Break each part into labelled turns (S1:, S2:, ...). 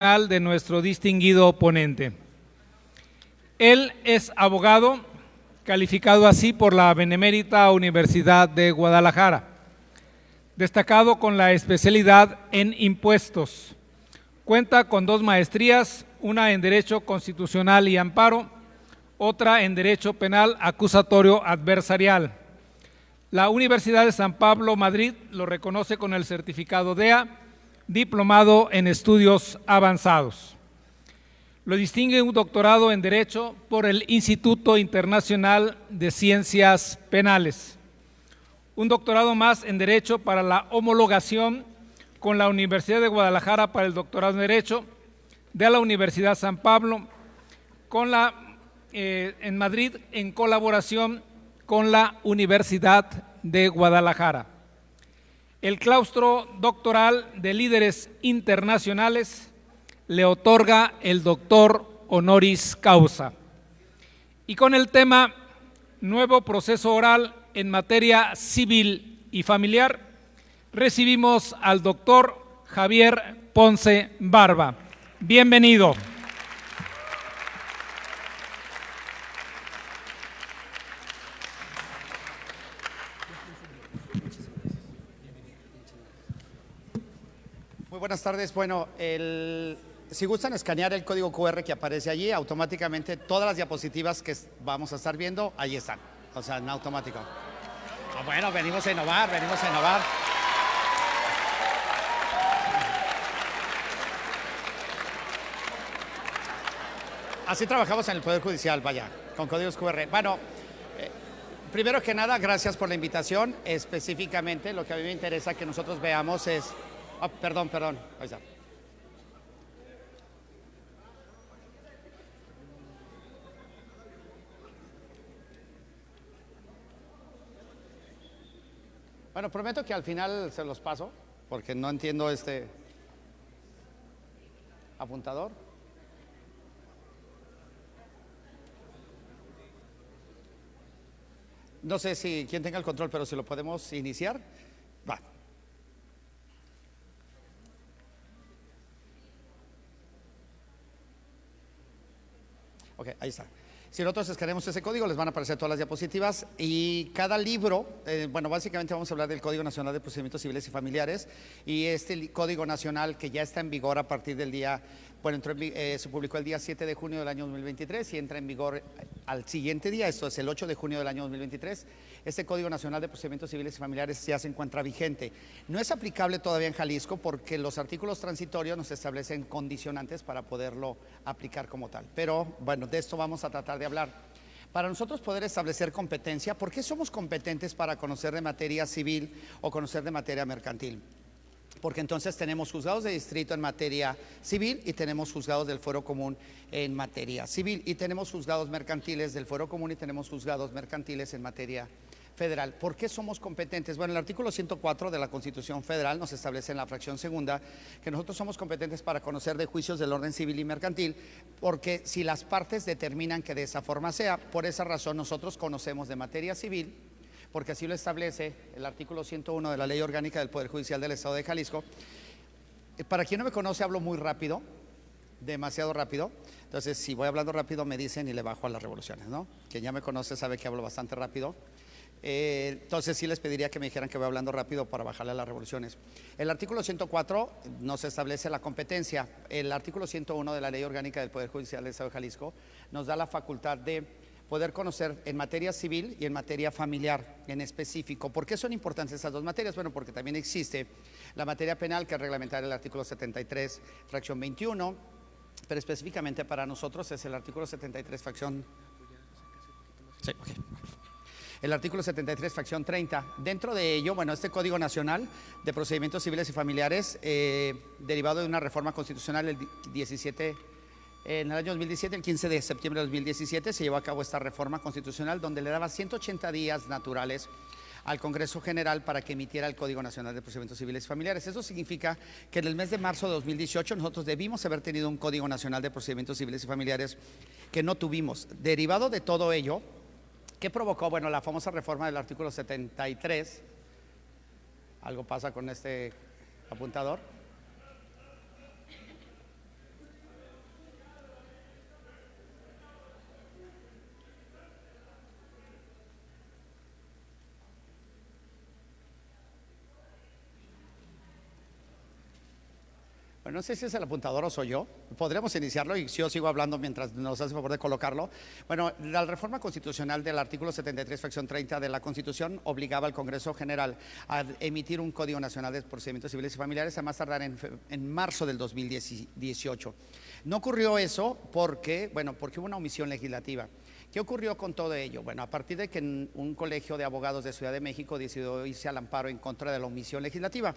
S1: de nuestro distinguido ponente. Él es abogado, calificado así por la Benemérita Universidad de Guadalajara, destacado con la especialidad en impuestos. Cuenta con 2 maestrías, una en Derecho Constitucional y Amparo, otra en Derecho Penal Acusatorio Adversarial. La Universidad de San Pablo, Madrid, lo reconoce con el certificado DEA, diplomado en estudios avanzados. Lo distingue un doctorado en Derecho por el Instituto Internacional de Ciencias Penales, un doctorado más en Derecho para la homologación con la Universidad de Guadalajara para el doctorado en Derecho, de la Universidad San Pablo, en Madrid, en colaboración con la Universidad de Guadalajara. El claustro doctoral de líderes internacionales le otorga el doctor honoris causa. Y con el tema Nuevo proceso oral en materia civil y familiar, recibimos al doctor Javier Ponce Barba. Bienvenido.
S2: Muy buenas tardes. Bueno, si gustan escanear el código QR que aparece allí, automáticamente todas las diapositivas que vamos a estar viendo, ahí están. O sea, en automático. Bueno, venimos a innovar. Así trabajamos en el Poder Judicial, vaya, con códigos QR. Bueno, primero que nada, gracias por la invitación. Específicamente, lo que a mí me interesa que nosotros veamos es... Oh, perdón, ahí está. Bueno, prometo que al final se los paso, porque no entiendo este apuntador. No sé si quién tenga el control, pero si lo podemos iniciar, va. Ok, ahí está. Si nosotros escaneamos ese código, les van a aparecer todas las diapositivas y cada libro, bueno, básicamente vamos a hablar del Código Nacional de Procedimientos Civiles y Familiares, y este Código Nacional que ya está en vigor a partir del día, bueno, se publicó el día 7 de junio del año 2023 y entra en vigor al siguiente día, esto es el 8 de junio del año 2023. Este Código Nacional de Procedimientos Civiles y Familiares ya se encuentra vigente. No es aplicable todavía en Jalisco porque los artículos transitorios nos establecen condicionantes para poderlo aplicar como tal. Pero bueno, de esto vamos a tratar de hablar. Para nosotros poder establecer competencia, ¿por qué somos competentes para conocer de materia civil o conocer de materia mercantil? Porque entonces tenemos juzgados de distrito en materia civil y tenemos juzgados del fuero común en materia civil y tenemos juzgados mercantiles del fuero común y tenemos juzgados mercantiles en materia federal. ¿Por qué somos competentes? Bueno, el artículo 104 de la Constitución Federal nos establece en la fracción segunda que nosotros somos competentes para conocer de juicios del orden civil y mercantil, porque si las partes determinan que de esa forma sea, por esa razón nosotros conocemos de materia civil, porque así lo establece el artículo 101 de la Ley Orgánica del Poder Judicial del Estado de Jalisco. Para quien no me conoce, hablo muy rápido, demasiado rápido. Entonces, si voy hablando rápido, me dicen y le bajo a las revoluciones, ¿no? Quien ya me conoce sabe que hablo bastante rápido. Entonces sí les pediría que me dijeran que voy hablando rápido para bajarle a las revoluciones. El artículo 104 nos establece la competencia. El artículo 101 de la Ley Orgánica del Poder Judicial del Estado de Jalisco nos da la facultad de poder conocer en materia civil y en materia familiar en específico. ¿Por qué son importantes estas dos materias? Bueno, porque también existe la materia penal, que es reglamentar el artículo 73, fracción 21, pero específicamente para nosotros es el artículo 73, fracción... Sí, okay. El artículo 73, fracción 30. Dentro de ello, bueno, este Código Nacional de Procedimientos Civiles y Familiares, derivado de una reforma constitucional en el año 2017, el 15 de septiembre de 2017, se llevó a cabo esta reforma constitucional donde le daba 180 días naturales al Congreso General para que emitiera el Código Nacional de Procedimientos Civiles y Familiares. Eso significa que en el mes de marzo de 2018 nosotros debimos haber tenido un Código Nacional de Procedimientos Civiles y Familiares que no tuvimos. Derivado de todo ello, ¿qué provocó? Bueno, la famosa reforma del artículo 73. Algo pasa con este apuntador. Bueno, no sé si es el apuntador o soy yo. Podríamos iniciarlo y yo sigo hablando mientras nos hace favor de colocarlo. Bueno, la reforma constitucional del artículo 73, fracción 30 de la Constitución obligaba al Congreso General a emitir un Código Nacional de Procedimientos Civiles y Familiares a más tardar en marzo del 2018. No ocurrió eso porque hubo una omisión legislativa. ¿Qué ocurrió con todo ello? Bueno, a partir de que un colegio de abogados de Ciudad de México decidió irse al amparo en contra de la omisión legislativa.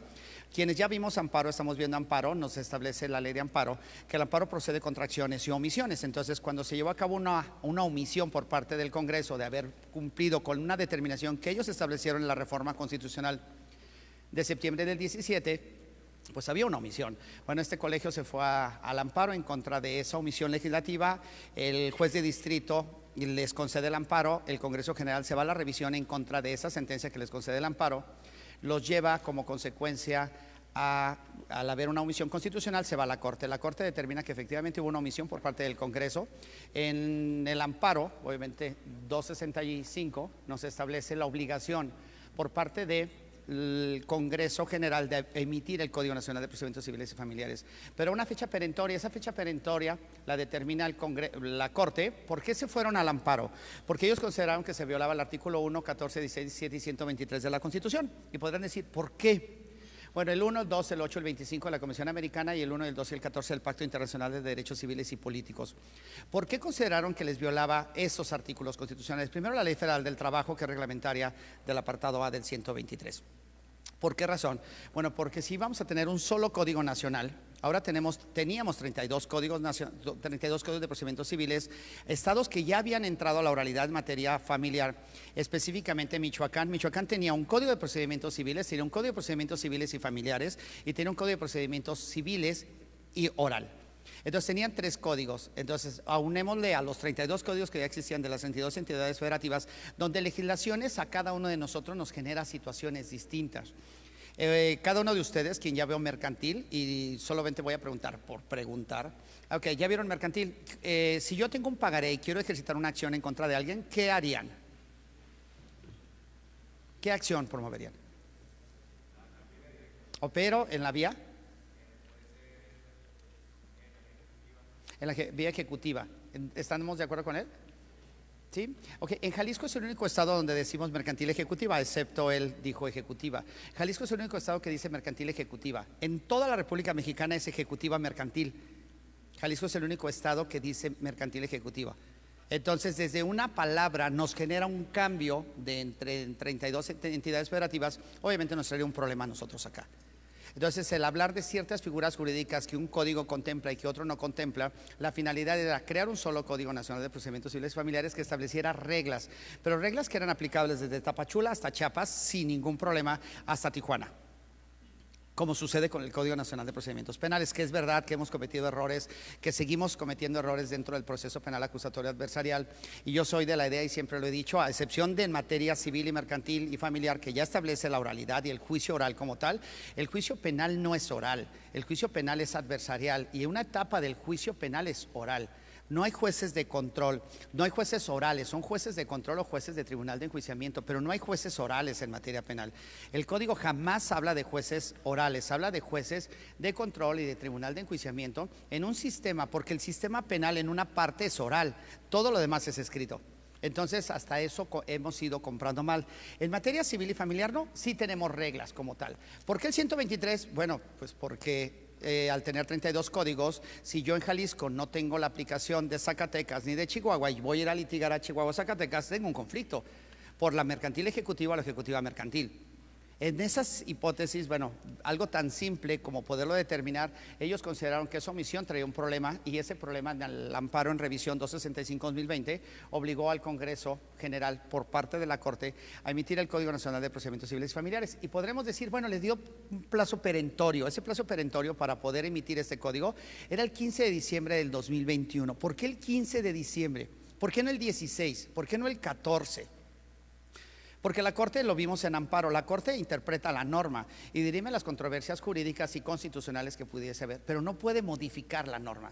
S2: Quienes ya vimos amparo, estamos viendo amparo, nos establece la ley de amparo, que el amparo procede contra acciones y omisiones. Entonces, cuando se llevó a cabo una omisión por parte del Congreso de haber cumplido con una determinación que ellos establecieron en la reforma constitucional de septiembre del 17, pues había una omisión. Bueno, este colegio se fue al amparo en contra de esa omisión legislativa. El juez de distrito les concede el amparo, el Congreso General se va a la revisión en contra de esa sentencia que les concede el amparo, los lleva como consecuencia al haber una omisión constitucional, se va a la Corte. La Corte determina que efectivamente hubo una omisión por parte del Congreso. En el amparo, obviamente 265, nos establece la obligación por parte del Congreso General de emitir el Código Nacional de Procedimientos Civiles y Familiares, pero una fecha perentoria. Esa fecha perentoria la determina la Corte. ¿Por qué se fueron al amparo? Porque ellos consideraron que se violaba el artículo 1, 14, 16, 17 y 123 de la Constitución. Y podrán decir, ¿por qué? Bueno, el 1, el 2, el 8, el 25 de la Convención Americana y el 1, el 2 y el 14 del Pacto Internacional de Derechos Civiles y Políticos. ¿Por qué consideraron que les violaba esos artículos constitucionales? Primero, la Ley Federal del Trabajo, que es reglamentaria del apartado A del 123. ¿Por qué razón? Bueno, porque si vamos a tener un solo código nacional, ahora teníamos 32 códigos de procedimientos civiles, estados que ya habían entrado a la oralidad en materia familiar, específicamente Michoacán. Michoacán tenía un código de procedimientos civiles, tenía un código de procedimientos civiles y familiares y tenía un código de procedimientos civiles y oral. Entonces tenían 3 códigos. Entonces aunémosle a los 32 códigos que ya existían de las 32 entidades federativas, donde legislaciones a cada uno de nosotros nos genera situaciones distintas. Cada uno de ustedes, quien ya veo mercantil, y solamente voy a preguntar por preguntar. Ok, ya vieron mercantil. Si yo tengo un pagaré y quiero ejercitar una acción en contra de alguien, ¿qué harían? ¿Qué acción promoverían? ¿Opero en la vía? En la vía ejecutiva. ¿Estamos de acuerdo con él? ¿Sí? Ok, en Jalisco es el único estado donde decimos mercantil ejecutiva, excepto él dijo ejecutiva. Jalisco es el único estado que dice mercantil ejecutiva. En toda la República Mexicana es ejecutiva mercantil. Jalisco es el único estado que dice mercantil ejecutiva. Entonces, desde una palabra nos genera un cambio de entre 32 entidades federativas, obviamente nos traería un problema a nosotros acá. Entonces, el hablar de ciertas figuras jurídicas que un código contempla y que otro no contempla, la finalidad era crear un solo Código Nacional de Procedimientos Civiles y Familiares que estableciera reglas, pero reglas que eran aplicables desde Tapachula hasta Chiapas sin ningún problema hasta Tijuana, como sucede con el Código Nacional de Procedimientos Penales, que es verdad que hemos cometido errores, que seguimos cometiendo errores dentro del proceso penal acusatorio adversarial, y yo soy de la idea, y siempre lo he dicho, a excepción de en materia civil y mercantil y familiar, que ya establece la oralidad y el juicio oral como tal, el juicio penal no es oral, el juicio penal es adversarial, y una etapa del juicio penal es oral. No hay jueces de control, no hay jueces orales, son jueces de control o jueces de tribunal de enjuiciamiento, pero no hay jueces orales en materia penal. El código jamás habla de jueces orales, habla de jueces de control y de tribunal de enjuiciamiento en un sistema, porque el sistema penal en una parte es oral, todo lo demás es escrito. Entonces, hasta eso hemos ido comprando mal. En materia civil y familiar, no, sí tenemos reglas como tal. ¿Por qué el 123? Bueno, pues porque al tener 32 códigos, si yo en Jalisco no tengo la aplicación de Zacatecas ni de Chihuahua y voy a ir a litigar a Chihuahua o Zacatecas, tengo un conflicto por la mercantil ejecutiva o la ejecutiva mercantil. En esas hipótesis, bueno, algo tan simple como poderlo determinar, ellos consideraron que esa omisión traía un problema, y ese problema en el amparo en revisión 265-2020 obligó al Congreso General por parte de la Corte a emitir el Código Nacional de Procedimientos Civiles y Familiares, y podremos decir, bueno, les dio un plazo perentorio. Ese plazo perentorio para poder emitir este código era el 15 de diciembre del 2021. ¿Por qué el 15 de diciembre? ¿Por qué no el 16? ¿Por qué no el 14? Porque la Corte, lo vimos en amparo, la Corte interpreta la norma y dirime las controversias jurídicas y constitucionales que pudiese haber, pero no puede modificar la norma.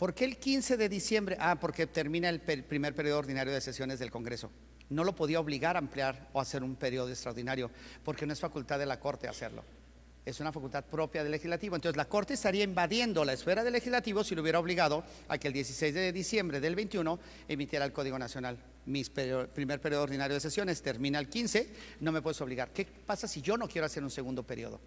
S2: ¿Por qué el 15 de diciembre? Porque termina el primer periodo ordinario de sesiones del Congreso. No lo podía obligar a ampliar o hacer un periodo extraordinario, porque no es facultad de la Corte hacerlo. Es una facultad propia del legislativo. Entonces la Corte estaría invadiendo la esfera del legislativo si lo hubiera obligado a que el 16 de diciembre del 21 emitiera el Código Nacional. Mi primer periodo ordinario de sesiones termina el 15, no me puedes obligar. ¿Qué pasa si yo no quiero hacer un segundo periodo?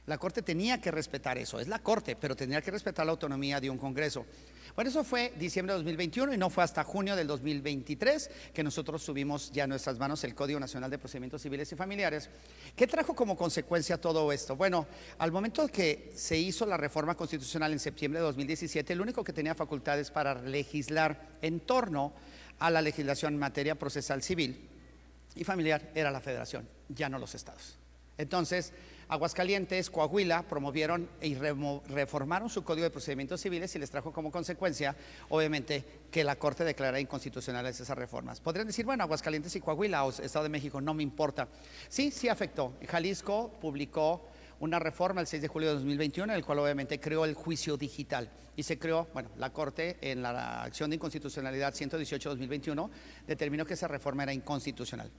S2: La Corte tenía que respetar eso, es la Corte, pero tenía que respetar la autonomía de un Congreso. Bueno, eso fue diciembre de 2021 y no fue hasta junio del 2023 que nosotros subimos ya en nuestras manos el Código Nacional de Procedimientos Civiles y Familiares. ¿Qué trajo como consecuencia todo esto? Bueno, al momento que se hizo la reforma constitucional en septiembre de 2017, el único que tenía facultades para legislar en torno a la legislación en materia procesal civil y familiar era la Federación, ya no los estados. Entonces, Aguascalientes, Coahuila promovieron y reformaron su Código de Procedimientos Civiles y les trajo como consecuencia, obviamente, que la Corte declarara inconstitucionales esas reformas. Podrían decir, bueno, Aguascalientes y Coahuila o Estado de México, no me importa. Sí, sí afectó. Jalisco publicó una reforma el 6 de julio de 2021, en el cual obviamente creó el juicio digital y se creó, bueno, la Corte en la acción de inconstitucionalidad 118-2021 determinó que esa reforma era inconstitucional.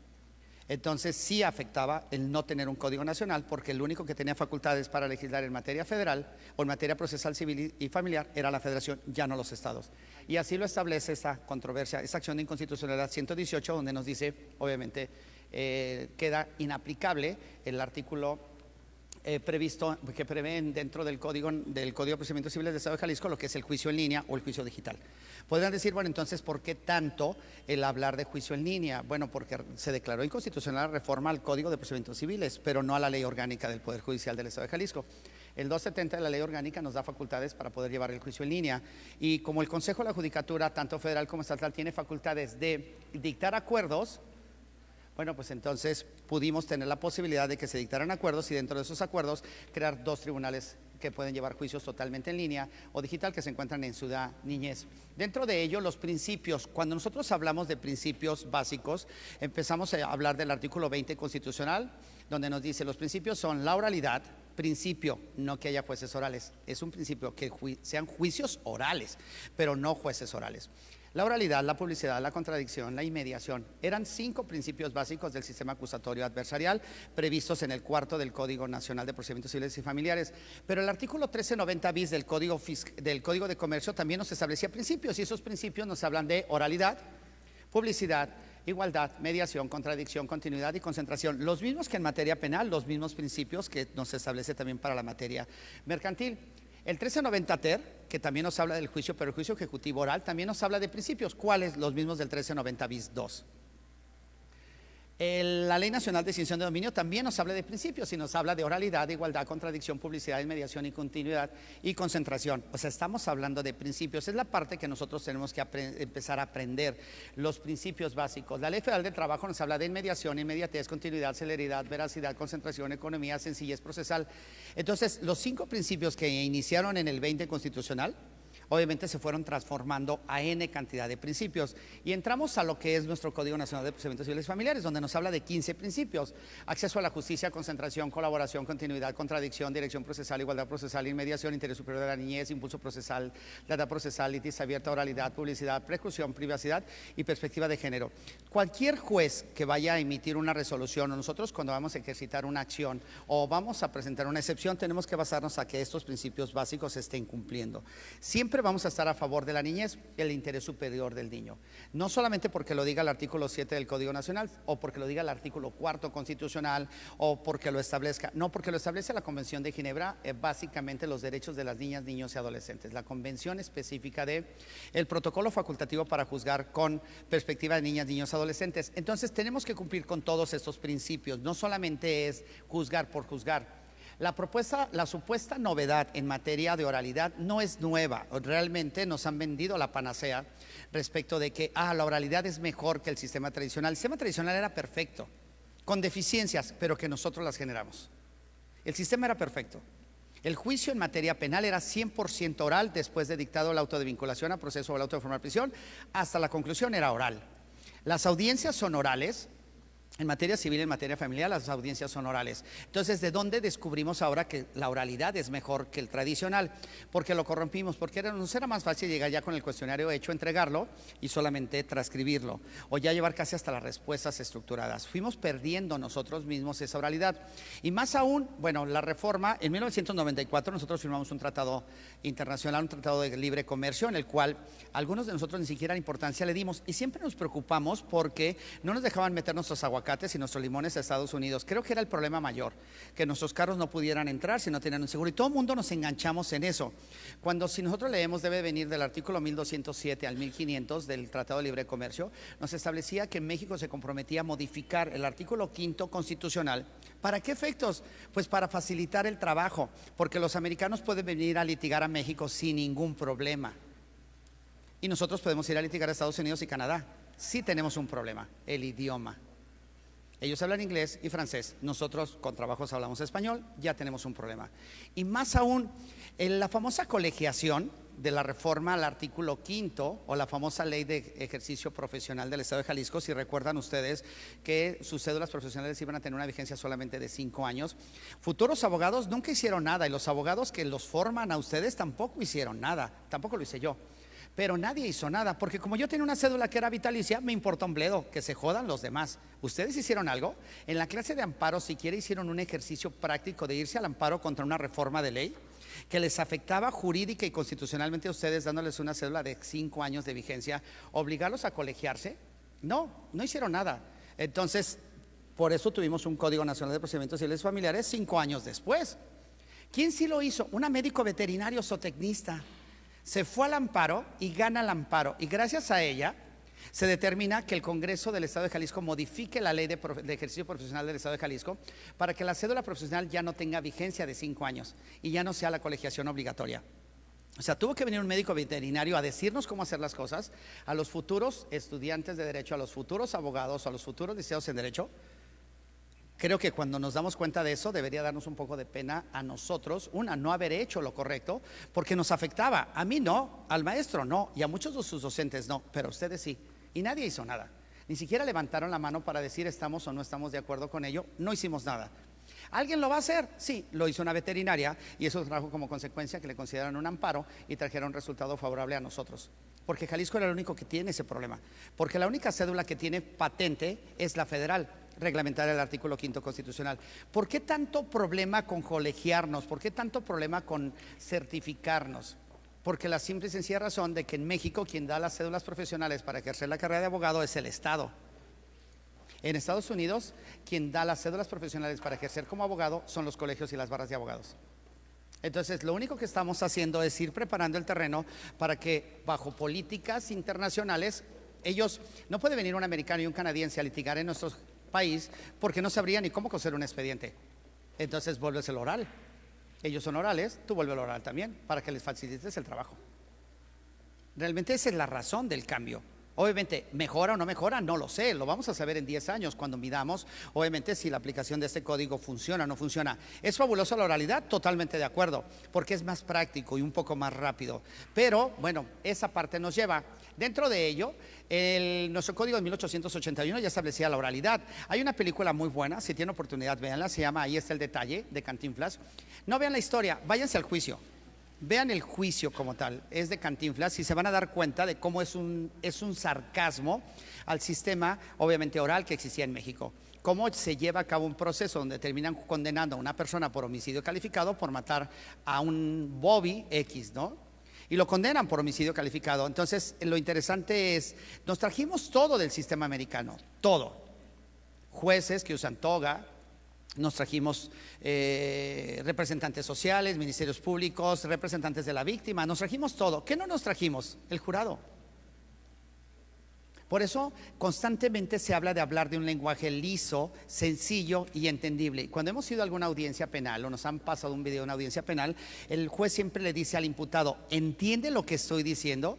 S2: Entonces sí afectaba el no tener un Código Nacional, porque el único que tenía facultades para legislar en materia federal o en materia procesal civil y familiar era la Federación, ya no los estados. Y así lo establece esta controversia, esta acción de inconstitucionalidad 118, donde nos dice, obviamente, queda inaplicable el artículo previsto, que prevén dentro del Código de Procedimientos Civiles del Estado de Jalisco lo que es el juicio en línea o el juicio digital. Podrían decir, bueno, entonces, ¿por qué tanto el hablar de juicio en línea? Bueno, porque se declaró inconstitucional la reforma al Código de Procedimientos Civiles, pero no a la Ley Orgánica del Poder Judicial del Estado de Jalisco. El 270 de la Ley Orgánica nos da facultades para poder llevar el juicio en línea, y como el Consejo de la Judicatura, tanto federal como estatal, tiene facultades de dictar acuerdos, bueno, pues entonces pudimos tener la posibilidad de que se dictaran acuerdos y dentro de esos acuerdos crear dos tribunales que pueden llevar juicios totalmente en línea o digital, que se encuentran en Ciudad Niñez. Dentro de ello, los principios, cuando nosotros hablamos de principios básicos, empezamos a hablar del artículo 20 constitucional, donde nos dice los principios son la oralidad, principio, no que haya jueces orales, es un principio que sean juicios orales, pero no jueces orales. La oralidad, la publicidad, la contradicción, la inmediación, eran 5 principios básicos del sistema acusatorio adversarial previstos en el 4 del Código Nacional de Procedimientos Civiles y Familiares. Pero el artículo 1390 bis del Código de Comercio también nos establecía principios, y esos principios nos hablan de oralidad, publicidad, igualdad, mediación, contradicción, continuidad y concentración. Los mismos que en materia penal, los mismos principios que nos establece también para la materia mercantil. El 1390 ter, que también nos habla del juicio, pero el juicio ejecutivo oral también nos habla de principios. ¿Cuáles? Los mismos del 1390 bis 2. La Ley Nacional de Extinción de Dominio también nos habla de principios y nos habla de oralidad, igualdad, contradicción, publicidad, mediación y continuidad y concentración. O sea, estamos hablando de principios. Es la parte que nosotros tenemos que empezar a aprender, los principios básicos. La Ley Federal del Trabajo nos habla de inmediación, inmediatez, continuidad, celeridad, veracidad, concentración, economía, sencillez procesal. Entonces, los 5 principios que iniciaron en el 20 constitucional, obviamente se fueron transformando a N cantidad de principios, y entramos a lo que es nuestro Código Nacional de Procedimientos Civiles y Familiares, donde nos habla de 15 principios: acceso a la justicia, concentración, colaboración, continuidad, contradicción, dirección procesal, igualdad procesal, inmediación, interés superior de la niñez, impulso procesal, data procesal, litis abierta, oralidad, publicidad, preclusión, privacidad y perspectiva de género. Cualquier juez que vaya a emitir una resolución, o nosotros cuando vamos a ejercitar una acción o vamos a presentar una excepción, tenemos que basarnos a que estos principios básicos se estén cumpliendo. Siempre vamos a estar a favor de la niñez, el interés superior del niño, no solamente porque lo diga el artículo 7 del Código Nacional o porque lo diga el artículo 4 constitucional o porque lo establezca, no, porque lo establece la Convención de Ginebra, básicamente los derechos de las niñas, niños y adolescentes, la convención específica de el protocolo facultativo para juzgar con perspectiva de niñas, niños y adolescentes. Entonces tenemos que cumplir con todos estos principios, no solamente es juzgar por juzgar. La supuesta novedad en materia de oralidad no es nueva. Realmente nos han vendido la panacea respecto de que la oralidad es mejor que el sistema tradicional. El sistema tradicional era perfecto, con deficiencias, pero que nosotros las generamos. El sistema era perfecto. El juicio en materia penal era 100% oral, después de dictado el auto de vinculación a proceso o el auto de formal prisión, hasta la conclusión era oral. Las audiencias son orales. En materia civil y en materia familiar, las audiencias son orales. Entonces, ¿de dónde descubrimos ahora que la oralidad es mejor que el tradicional? Porque lo corrompimos, porque nos era más fácil llegar ya con el cuestionario hecho, entregarlo y solamente transcribirlo, o ya llevar casi hasta las respuestas estructuradas. Fuimos perdiendo nosotros mismos esa oralidad. Y más aún, bueno, la reforma, en 1994 nosotros firmamos un tratado internacional, un tratado de libre comercio, en el cual algunos de nosotros ni siquiera importancia le dimos, y siempre nos preocupamos porque no nos dejaban meter nuestros aguacates y nuestros limones a Estados Unidos. Creo que era el problema mayor, que nuestros carros no pudieran entrar si no tenían un seguro, y todo el mundo nos enganchamos en eso, cuando si nosotros leemos debe venir del artículo 1207 al 1500 del Tratado de Libre Comercio. Nos establecía que México se comprometía a modificar el artículo 5º constitucional. ¿Para qué efectos? Pues para facilitar el trabajo, porque los americanos pueden venir a litigar a México sin ningún problema, y nosotros podemos ir a litigar a Estados Unidos y Canadá. Sí tenemos un problema: el idioma. Ellos hablan inglés y francés, nosotros con trabajos hablamos español, ya tenemos un problema. Y más aún, en la famosa colegiación de la reforma al artículo 5º, o la famosa ley de ejercicio profesional del Estado de Jalisco, si recuerdan ustedes que sus cédulas profesionales iban a tener una vigencia solamente de 5 años, futuros abogados nunca hicieron nada, y los abogados que los forman a ustedes tampoco hicieron nada, tampoco lo hice yo. Pero nadie hizo nada, porque como yo tenía una cédula que era vitalicia, me importa un bledo, que se jodan los demás. ¿Ustedes hicieron algo? En la clase de amparo, siquiera hicieron un ejercicio práctico de irse al amparo contra una reforma de ley que les afectaba jurídica y constitucionalmente a ustedes, dándoles una cédula de 5 años de vigencia, obligarlos a colegiarse. No, no hicieron nada. Entonces, por eso tuvimos un Código Nacional de Procedimientos Civiles Familiares 5 años después. ¿Quién sí lo hizo? Una médico veterinario zootecnista. Se fue al amparo y gana el amparo, y gracias a ella se determina que el Congreso del Estado de Jalisco modifique la ley de ejercicio profesional del Estado de Jalisco para que la cédula profesional ya no tenga vigencia de 5 años y ya no sea la colegiación obligatoria. O sea, tuvo que venir un médico veterinario a decirnos cómo hacer las cosas a los futuros estudiantes de derecho, a los futuros abogados, a los futuros licenciados en derecho. Creo que cuando nos damos cuenta de eso debería darnos un poco de pena a nosotros, no haber hecho lo correcto, porque nos afectaba. A mí no, al maestro no, y a muchos de sus docentes no, pero a ustedes sí. Y nadie hizo nada, ni siquiera levantaron la mano para decir estamos o no estamos de acuerdo con ello. No hicimos nada. ¿Alguien lo va a hacer? Sí, lo hizo una veterinaria, y eso trajo como consecuencia que le consideraron un amparo y trajeron un resultado favorable a nosotros, porque Jalisco era el único que tiene ese problema, porque la única cédula que tiene patente es la federal, reglamentar el artículo 5º constitucional. ¿Por qué tanto problema con colegiarnos? ¿Por qué tanto problema con certificarnos? Porque la simple y sencilla razón de que en México quien da las cédulas profesionales para ejercer la carrera de abogado es el Estado. En Estados Unidos, quien da las cédulas profesionales para ejercer como abogado son los colegios y las barras de abogados. Entonces, lo único que estamos haciendo es ir preparando el terreno para que, bajo políticas internacionales, ellos, no puede venir un americano y un canadiense a litigar en nuestro país porque no sabrían ni cómo coser un expediente. Entonces vuelves el oral. Ellos son orales, tú vuelves el oral también, para que les facilites el trabajo. Realmente esa es la razón del cambio. Obviamente, ¿mejora o no mejora? No lo sé, lo vamos a saber en 10 años cuando midamos, obviamente, si la aplicación de este código funciona o no funciona. ¿Es fabulosa la oralidad? Totalmente de acuerdo, porque es más práctico y un poco más rápido. Pero, bueno, esa parte nos lleva. Dentro de ello, nuestro código de 1881 ya establecía la oralidad. Hay una película muy buena, si tienen oportunidad, véanla, se llama Ahí está el detalle, de Cantinflas. No vean la historia, váyanse al juicio. Vean el juicio como tal, es de Cantinflas, y se van a dar cuenta de cómo es un sarcasmo al sistema, obviamente, oral que existía en México. Cómo se lleva a cabo un proceso donde terminan condenando a una persona por homicidio calificado por matar a un Bobby X, ¿no? Y lo condenan por homicidio calificado. Entonces, lo interesante es, nos trajimos todo del sistema americano, todo. Jueces que usan toga. Nos trajimos representantes sociales, ministerios públicos, representantes de la víctima, nos trajimos todo. ¿Qué no nos trajimos? El jurado. Por eso constantemente se habla de hablar de un lenguaje liso, sencillo y entendible. Cuando hemos ido a alguna audiencia penal o nos han pasado un video de una audiencia penal, el juez siempre le dice al imputado: ¿entiende lo que estoy diciendo?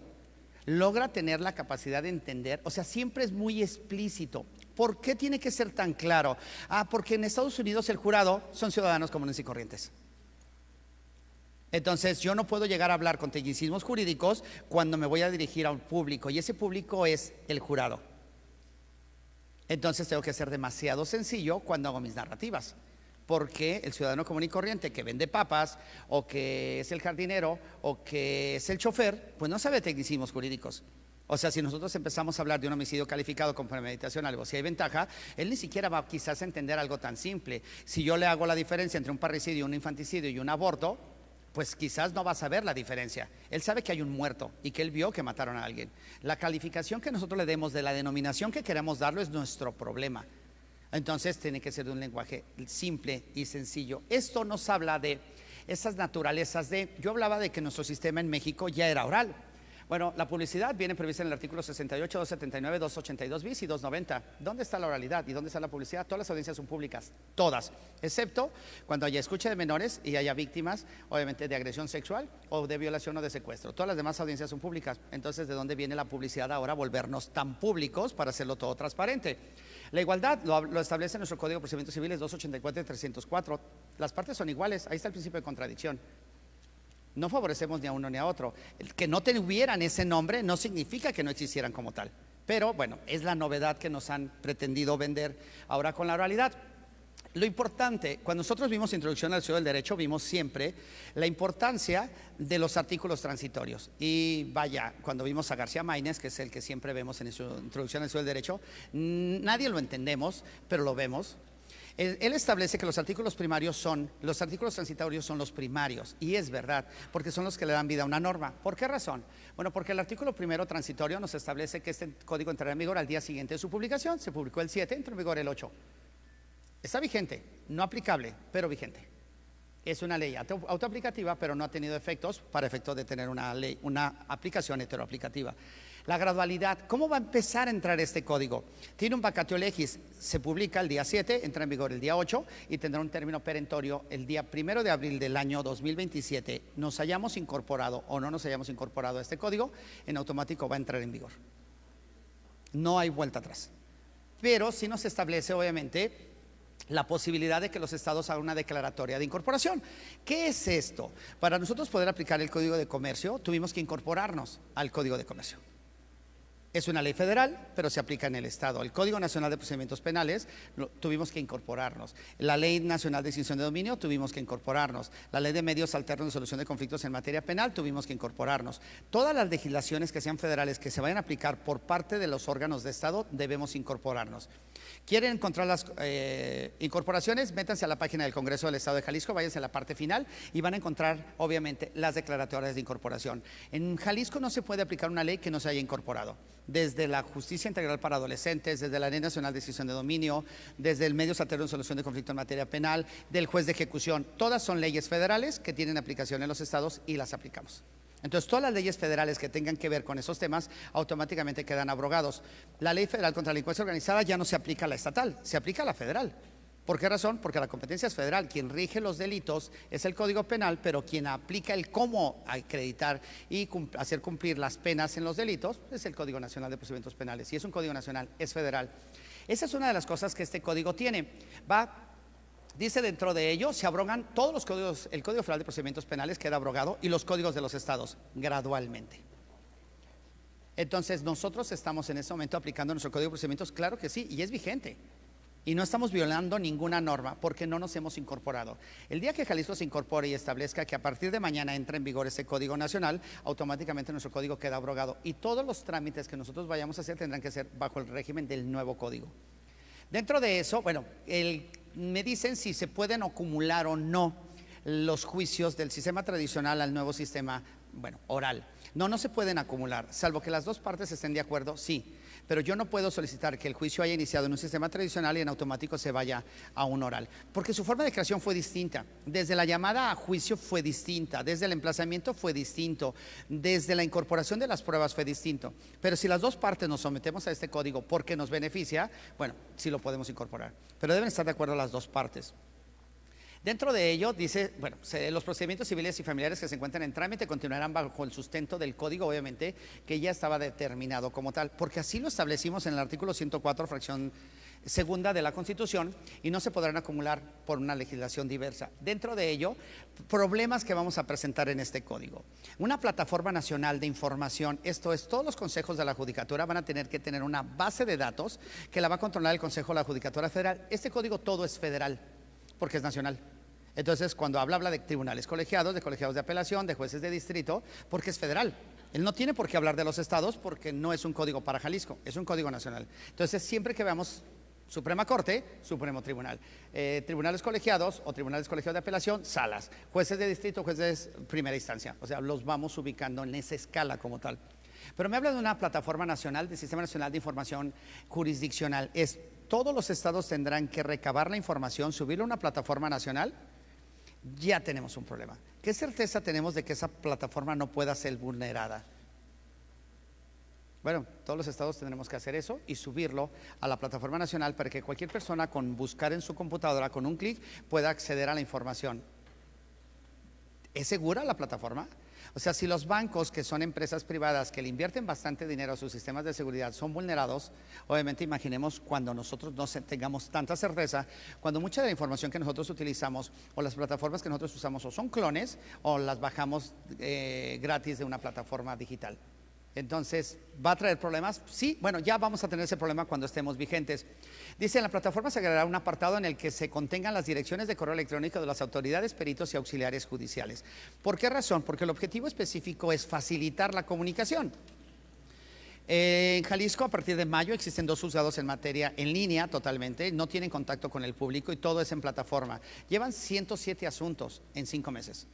S2: ¿Logra tener la capacidad de entender? O sea, siempre es muy explícito. ¿Por qué tiene que ser tan claro? Porque en Estados Unidos el jurado son ciudadanos comunes y corrientes. Entonces yo no puedo llegar a hablar con tecnicismos jurídicos cuando me voy a dirigir a un público, y ese público es el jurado. Entonces tengo que ser demasiado sencillo cuando hago mis narrativas, porque el ciudadano común y corriente que vende papas, o que es el jardinero, o que es el chofer, pues no sabe tecnicismos jurídicos. O sea, si nosotros empezamos a hablar de un homicidio calificado con premeditación, alevosía y ventaja, él ni siquiera va quizás a entender algo tan simple. Si yo le hago la diferencia entre un parricidio, un infanticidio y un aborto, pues quizás no va a saber la diferencia. Él sabe que hay un muerto y que él vio que mataron a alguien. La calificación que nosotros le demos de la denominación que queramos darlo es nuestro problema. Entonces tiene que ser de un lenguaje simple y sencillo. Esto nos habla de esas naturalezas de... Yo hablaba de que nuestro sistema en México ya era oral. Bueno, la publicidad viene prevista en el artículo 68, 279, 282 bis y 290. ¿Dónde está la oralidad y dónde está la publicidad? Todas las audiencias son públicas, todas, excepto cuando haya escucha de menores y haya víctimas, obviamente, de agresión sexual o de violación o de secuestro. Todas las demás audiencias son públicas. Entonces, ¿de dónde viene la publicidad ahora? Volvernos tan públicos para hacerlo todo transparente. La igualdad lo establece nuestro Código de Procedimientos Civiles 284 y 304. Las partes son iguales, ahí está el principio de contradicción. No favorecemos ni a uno ni a otro. El que no tuvieran ese nombre no significa que no existieran como tal. Pero bueno, es la novedad que nos han pretendido vender ahora con la oralidad. Lo importante, cuando nosotros vimos Introducción al Estudio del Derecho, vimos siempre la importancia de los artículos transitorios. Y vaya, cuando vimos a García Maínez, que es el que siempre vemos en su Introducción al Estudio del Derecho, nadie lo entendemos, pero lo vemos. Él establece que los artículos transitorios son los primarios, y es verdad, porque son los que le dan vida a una norma. ¿Por qué razón? Bueno, porque el artículo primero transitorio nos establece que este código entrará en vigor al día siguiente de su publicación. Se publicó el 7, entró en vigor el 8. Está vigente, no aplicable, pero vigente. Es una ley autoaplicativa, pero no ha tenido efectos para efecto de tener una aplicación heteroaplicativa. La gradualidad, ¿cómo va a empezar a entrar este código? Tiene un vacatio legis, se publica el día 7, entra en vigor el día 8 y tendrá un término perentorio el día 1 de abril del año 2027. Nos hayamos incorporado o no nos hayamos incorporado a este código, en automático va a entrar en vigor. No hay vuelta atrás. Pero sí nos establece, obviamente, la posibilidad de que los estados hagan una declaratoria de incorporación. ¿Qué es esto? Para nosotros poder aplicar el Código de Comercio, tuvimos que incorporarnos al Código de Comercio. Es una ley federal, pero se aplica en el estado. El Código Nacional de Procedimientos Penales, tuvimos que incorporarnos. La Ley Nacional de Extinción de Dominio, tuvimos que incorporarnos. La Ley de Medios Alternos de Solución de Conflictos en materia penal, tuvimos que incorporarnos. Todas las legislaciones que sean federales, que se vayan a aplicar por parte de los órganos de estado, debemos incorporarnos. ¿Quieren encontrar las incorporaciones? Métanse a la página del Congreso del Estado de Jalisco, váyanse a la parte final y van a encontrar, obviamente, las declaratorias de incorporación. En Jalisco no se puede aplicar una ley que no se haya incorporado. Desde la justicia integral para adolescentes, desde la Ley Nacional de Extinción de Dominio, desde el Medios Alternos de Solución de Conflicto en materia penal, del juez de ejecución, todas son leyes federales que tienen aplicación en los estados y las aplicamos. Entonces, todas las leyes federales que tengan que ver con esos temas automáticamente quedan abrogados. La Ley Federal contra la Delincuencia Organizada ya no se aplica a la estatal, se aplica a la federal. ¿Por qué razón? Porque la competencia es federal. Quien rige los delitos es el Código Penal, pero quien aplica el cómo acreditar y hacer cumplir las penas en los delitos es el Código Nacional de Procedimientos Penales. Y es un Código Nacional, es federal. Esa es una de las cosas que este código tiene. Dice dentro de ello, se abrogan todos los códigos, el Código Federal de Procedimientos Penales queda abrogado y los códigos de los estados, gradualmente. Entonces, nosotros estamos en este momento aplicando nuestro Código de Procedimientos, claro que sí, y es vigente. Y no estamos violando ninguna norma porque no nos hemos incorporado. El día que Jalisco se incorpore y establezca que a partir de mañana entra en vigor ese Código Nacional, automáticamente nuestro código queda abrogado y todos los trámites que nosotros vayamos a hacer tendrán que ser bajo el régimen del nuevo código. Dentro de eso, bueno, me dicen si se pueden acumular o no los juicios del sistema tradicional al nuevo sistema, bueno, oral. No se pueden acumular, salvo que las dos partes estén de acuerdo, sí. Pero yo no puedo solicitar que el juicio haya iniciado en un sistema tradicional y en automático se vaya a un oral, porque su forma de creación fue distinta. Desde la llamada a juicio fue distinta, desde el emplazamiento fue distinto, desde la incorporación de las pruebas fue distinto. Pero si las dos partes nos sometemos a este código porque nos beneficia, bueno, sí lo podemos incorporar. Pero deben estar de acuerdo las dos partes. Dentro de ello dice, bueno, los procedimientos civiles y familiares que se encuentran en trámite continuarán bajo el sustento del código, obviamente, que ya estaba determinado como tal, porque así lo establecimos en el artículo 104, fracción segunda de la Constitución, y no se podrán acumular por una legislación diversa. Dentro de ello, problemas que vamos a presentar en este código. Una plataforma nacional de información, esto es, todos los consejos de la Judicatura van a tener que tener una base de datos que la va a controlar el Consejo de la Judicatura Federal. Este código todo es federal, porque es nacional. Entonces, cuando habla de tribunales colegiados, de colegiados de apelación, de jueces de distrito, porque es federal. Él no tiene por qué hablar de los estados porque no es un código para Jalisco, es un código nacional. Entonces, siempre que veamos Suprema Corte, Supremo Tribunal, tribunales colegiados o tribunales colegiados de apelación, salas, jueces de distrito, jueces de primera instancia. O sea, los vamos ubicando en esa escala como tal. Pero me habla de una plataforma nacional, del Sistema Nacional de Información Jurisdiccional. Todos los estados tendrán que recabar la información, subirla a una plataforma nacional. Ya tenemos un problema. ¿Qué certeza tenemos de que esa plataforma no pueda ser vulnerada? Bueno, todos los estados tendremos que hacer eso y subirlo a la plataforma nacional para que cualquier persona con buscar en su computadora con un clic pueda acceder a la información. ¿Es segura la plataforma? O sea, si los bancos, que son empresas privadas que le invierten bastante dinero a sus sistemas de seguridad, son vulnerados, obviamente imaginemos cuando nosotros no tengamos tanta certeza, cuando mucha de la información que nosotros utilizamos o las plataformas que nosotros usamos o son clones o las bajamos gratis de una plataforma digital. Entonces, ¿va a traer problemas? Sí, bueno, ya vamos a tener ese problema cuando estemos vigentes. Dice, en la plataforma se agregará un apartado en el que se contengan las direcciones de correo electrónico de las autoridades, peritos y auxiliares judiciales. ¿Por qué razón? Porque el objetivo específico es facilitar la comunicación. En Jalisco, a partir de mayo, existen 2 juzgados en materia en línea totalmente, no tienen contacto con el público y todo es en plataforma. Llevan 107 asuntos en 5 meses.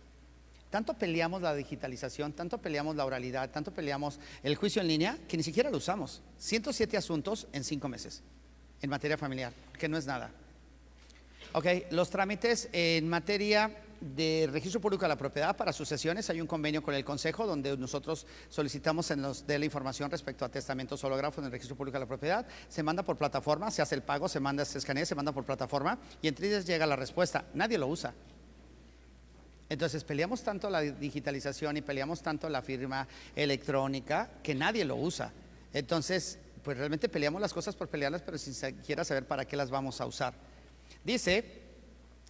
S2: Tanto peleamos la digitalización, tanto peleamos la oralidad, tanto peleamos el juicio en línea, que ni siquiera lo usamos. 107 asuntos en 5 meses en materia familiar, que no es nada. Ok, los trámites en materia de registro público de la propiedad para sucesiones, hay un convenio con el Consejo donde nosotros solicitamos en los de la información respecto a testamentos hológrafos en el registro público de la propiedad, se manda por plataforma, se hace el pago, se escanea, se manda por plataforma y en 3 días llega la respuesta, nadie lo usa. Entonces peleamos tanto la digitalización y peleamos tanto la firma electrónica que nadie lo usa. Entonces, pues realmente peleamos las cosas por pelearlas, pero sin siquiera saber para qué las vamos a usar. Dice,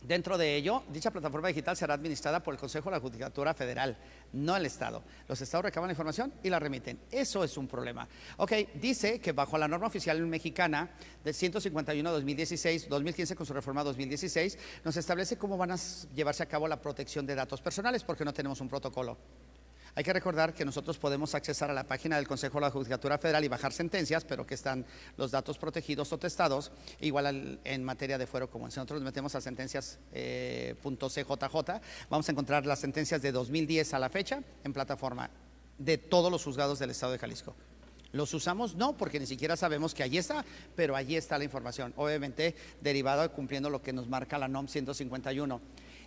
S2: dentro de ello, dicha plataforma digital será administrada por el Consejo de la Judicatura Federal, no el Estado. Los estados recaban la información y la remiten. Eso es un problema. Ok, dice que bajo la norma oficial mexicana del 151-2016, 2015 con su reforma 2016, nos establece cómo van a llevarse a cabo la protección de datos personales porque no tenemos un protocolo. Hay que recordar que nosotros podemos accesar a la página del Consejo de la Judicatura Federal y bajar sentencias, pero que están los datos protegidos o testados, igual en materia de fuero común. Si nosotros nos metemos a sentencias .cjj, vamos a encontrar las sentencias de 2010 a la fecha en plataforma de todos los juzgados del estado de Jalisco. ¿Los usamos? No, porque ni siquiera sabemos que allí está, pero allí está la información, obviamente derivado cumpliendo lo que nos marca la NOM 151.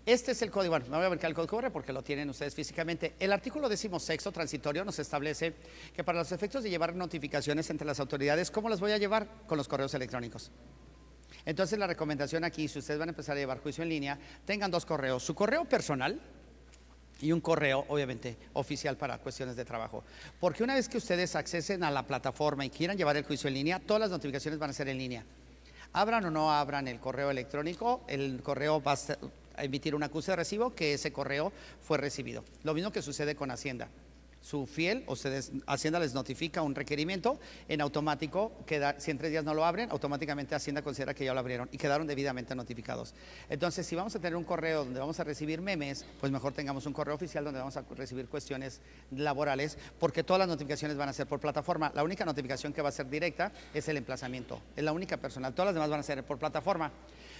S2: Este es el código, bueno, me voy a brincar el código QR porque lo tienen ustedes físicamente. El artículo 16º transitorio nos establece que para los efectos de llevar notificaciones entre las autoridades, ¿cómo las voy a llevar? Con los correos electrónicos. Entonces la recomendación aquí, si ustedes van a empezar a llevar juicio en línea, tengan 2 correos, su correo personal y un correo, obviamente, oficial para cuestiones de trabajo. Porque una vez que ustedes accesen a la plataforma y quieran llevar el juicio en línea, todas las notificaciones van a ser en línea. Abran o no abran el correo electrónico, el correo va a emitir un acuse de recibo que ese correo fue recibido. Lo mismo que sucede con Hacienda. Su fiel, Hacienda les notifica un requerimiento, en automático, si en 3 días no lo abren, automáticamente Hacienda considera que ya lo abrieron y quedaron debidamente notificados. Entonces, si vamos a tener un correo donde vamos a recibir memes, pues mejor tengamos un correo oficial donde vamos a recibir cuestiones laborales, porque todas las notificaciones van a ser por plataforma. La única notificación que va a ser directa es el emplazamiento, es la única personal, todas las demás van a ser por plataforma.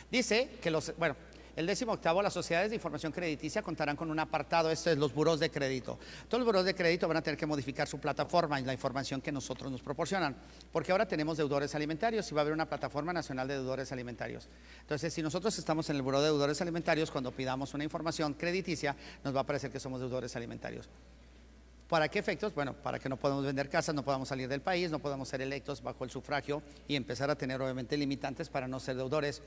S2: Dice que el 18º, las sociedades de información crediticia contarán con un apartado, esto es los burós de crédito. Todos los burós de crédito van a tener que modificar su plataforma y la información que nosotros nos proporcionan, porque ahora tenemos deudores alimentarios y va a haber una plataforma nacional de deudores alimentarios. Entonces, si nosotros estamos en el buró de deudores alimentarios, cuando pidamos una información crediticia, nos va a parecer que somos deudores alimentarios. ¿Para qué efectos? Bueno, para que no podamos vender casas, no podamos salir del país, no podamos ser electos bajo el sufragio y empezar a tener obviamente limitantes para no ser deudores.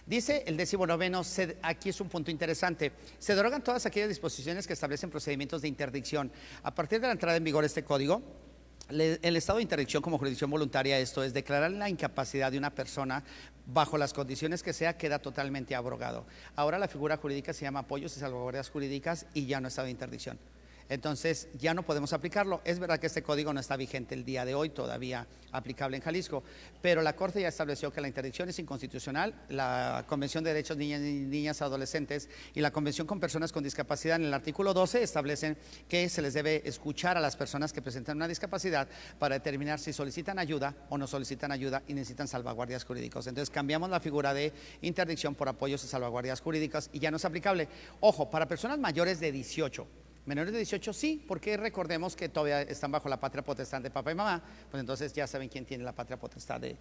S2: Dice el 19º, aquí es un punto interesante, se derogan todas aquellas disposiciones que establecen procedimientos de interdicción. A partir de la entrada en vigor de este código, el estado de interdicción como jurisdicción voluntaria, esto es, declarar la incapacidad de una persona bajo las condiciones que sea, queda totalmente abrogado. Ahora la figura jurídica se llama apoyos y salvaguardias jurídicas y ya no estado de interdicción. Entonces ya no podemos aplicarlo. Es verdad que este código no está vigente el día de hoy, todavía aplicable en Jalisco, pero la Corte ya estableció que la interdicción es inconstitucional. La Convención de Derechos de Niñas y Adolescentes y la Convención con Personas con Discapacidad en el artículo 12 establecen que se les debe escuchar a las personas que presentan una discapacidad para determinar si solicitan ayuda o no solicitan ayuda y necesitan salvaguardias jurídicas. Entonces cambiamos la figura de interdicción por apoyos y salvaguardias jurídicas y ya no es aplicable. Ojo, para personas mayores de 18. Menores de 18 sí, porque recordemos que todavía están bajo la patria potestad de papá y mamá, pues entonces ya saben quién tiene la patria potestad de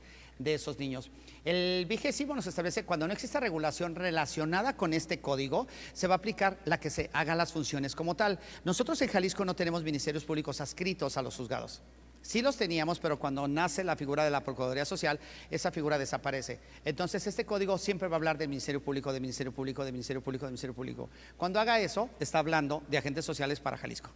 S2: esos niños. El 20º nos establece cuando no exista regulación relacionada con este código, se va a aplicar la que se haga las funciones como tal. Nosotros en Jalisco no tenemos ministerios públicos adscritos a los juzgados. Sí los teníamos, pero cuando nace la figura de la Procuraduría Social, esa figura desaparece. Entonces este código siempre va a hablar del Ministerio Público, del Ministerio Público, del Ministerio Público, del Ministerio Público. Cuando haga eso, está hablando de agentes sociales para Jalisco.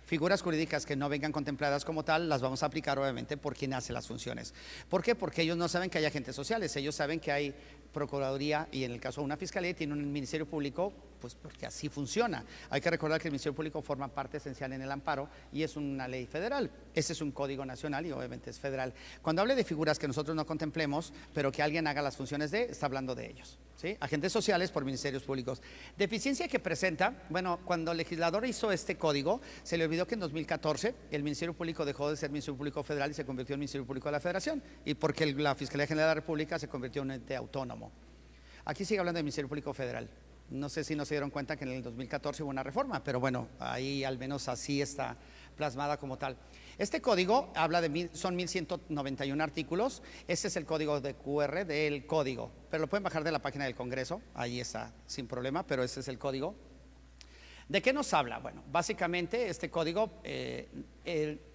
S2: Figuras jurídicas que no vengan contempladas como tal, las vamos a aplicar obviamente por quien hace las funciones. ¿Por qué? Porque ellos no saben que hay agentes sociales, ellos saben que hay Procuraduría y en el caso de una Fiscalía tiene un Ministerio Público, pues porque así funciona. Hay que recordar que el Ministerio Público forma parte esencial en el amparo y es una ley federal. Ese es un código nacional y obviamente es federal. Cuando hable de figuras que nosotros no contemplemos, pero que alguien haga las funciones de, está hablando de ellos, ¿sí? Agentes sociales por ministerios públicos. Deficiencia que presenta, bueno, cuando el legislador hizo este código, se le olvidó que en 2014 el Ministerio Público dejó de ser Ministerio Público Federal y se convirtió en Ministerio Público de la Federación, y porque la Fiscalía General de la República se convirtió en un ente autónomo. Aquí sigue hablando del Ministerio Público Federal. No sé si no se dieron cuenta que en el 2014 hubo una reforma, pero bueno, ahí al menos así está plasmada como tal. Este código habla de son 1191 artículos. Este es el código de QR del código, pero lo pueden bajar de la página del Congreso, ahí está sin problema, pero ese es el código. ¿De qué nos habla? Bueno, básicamente este código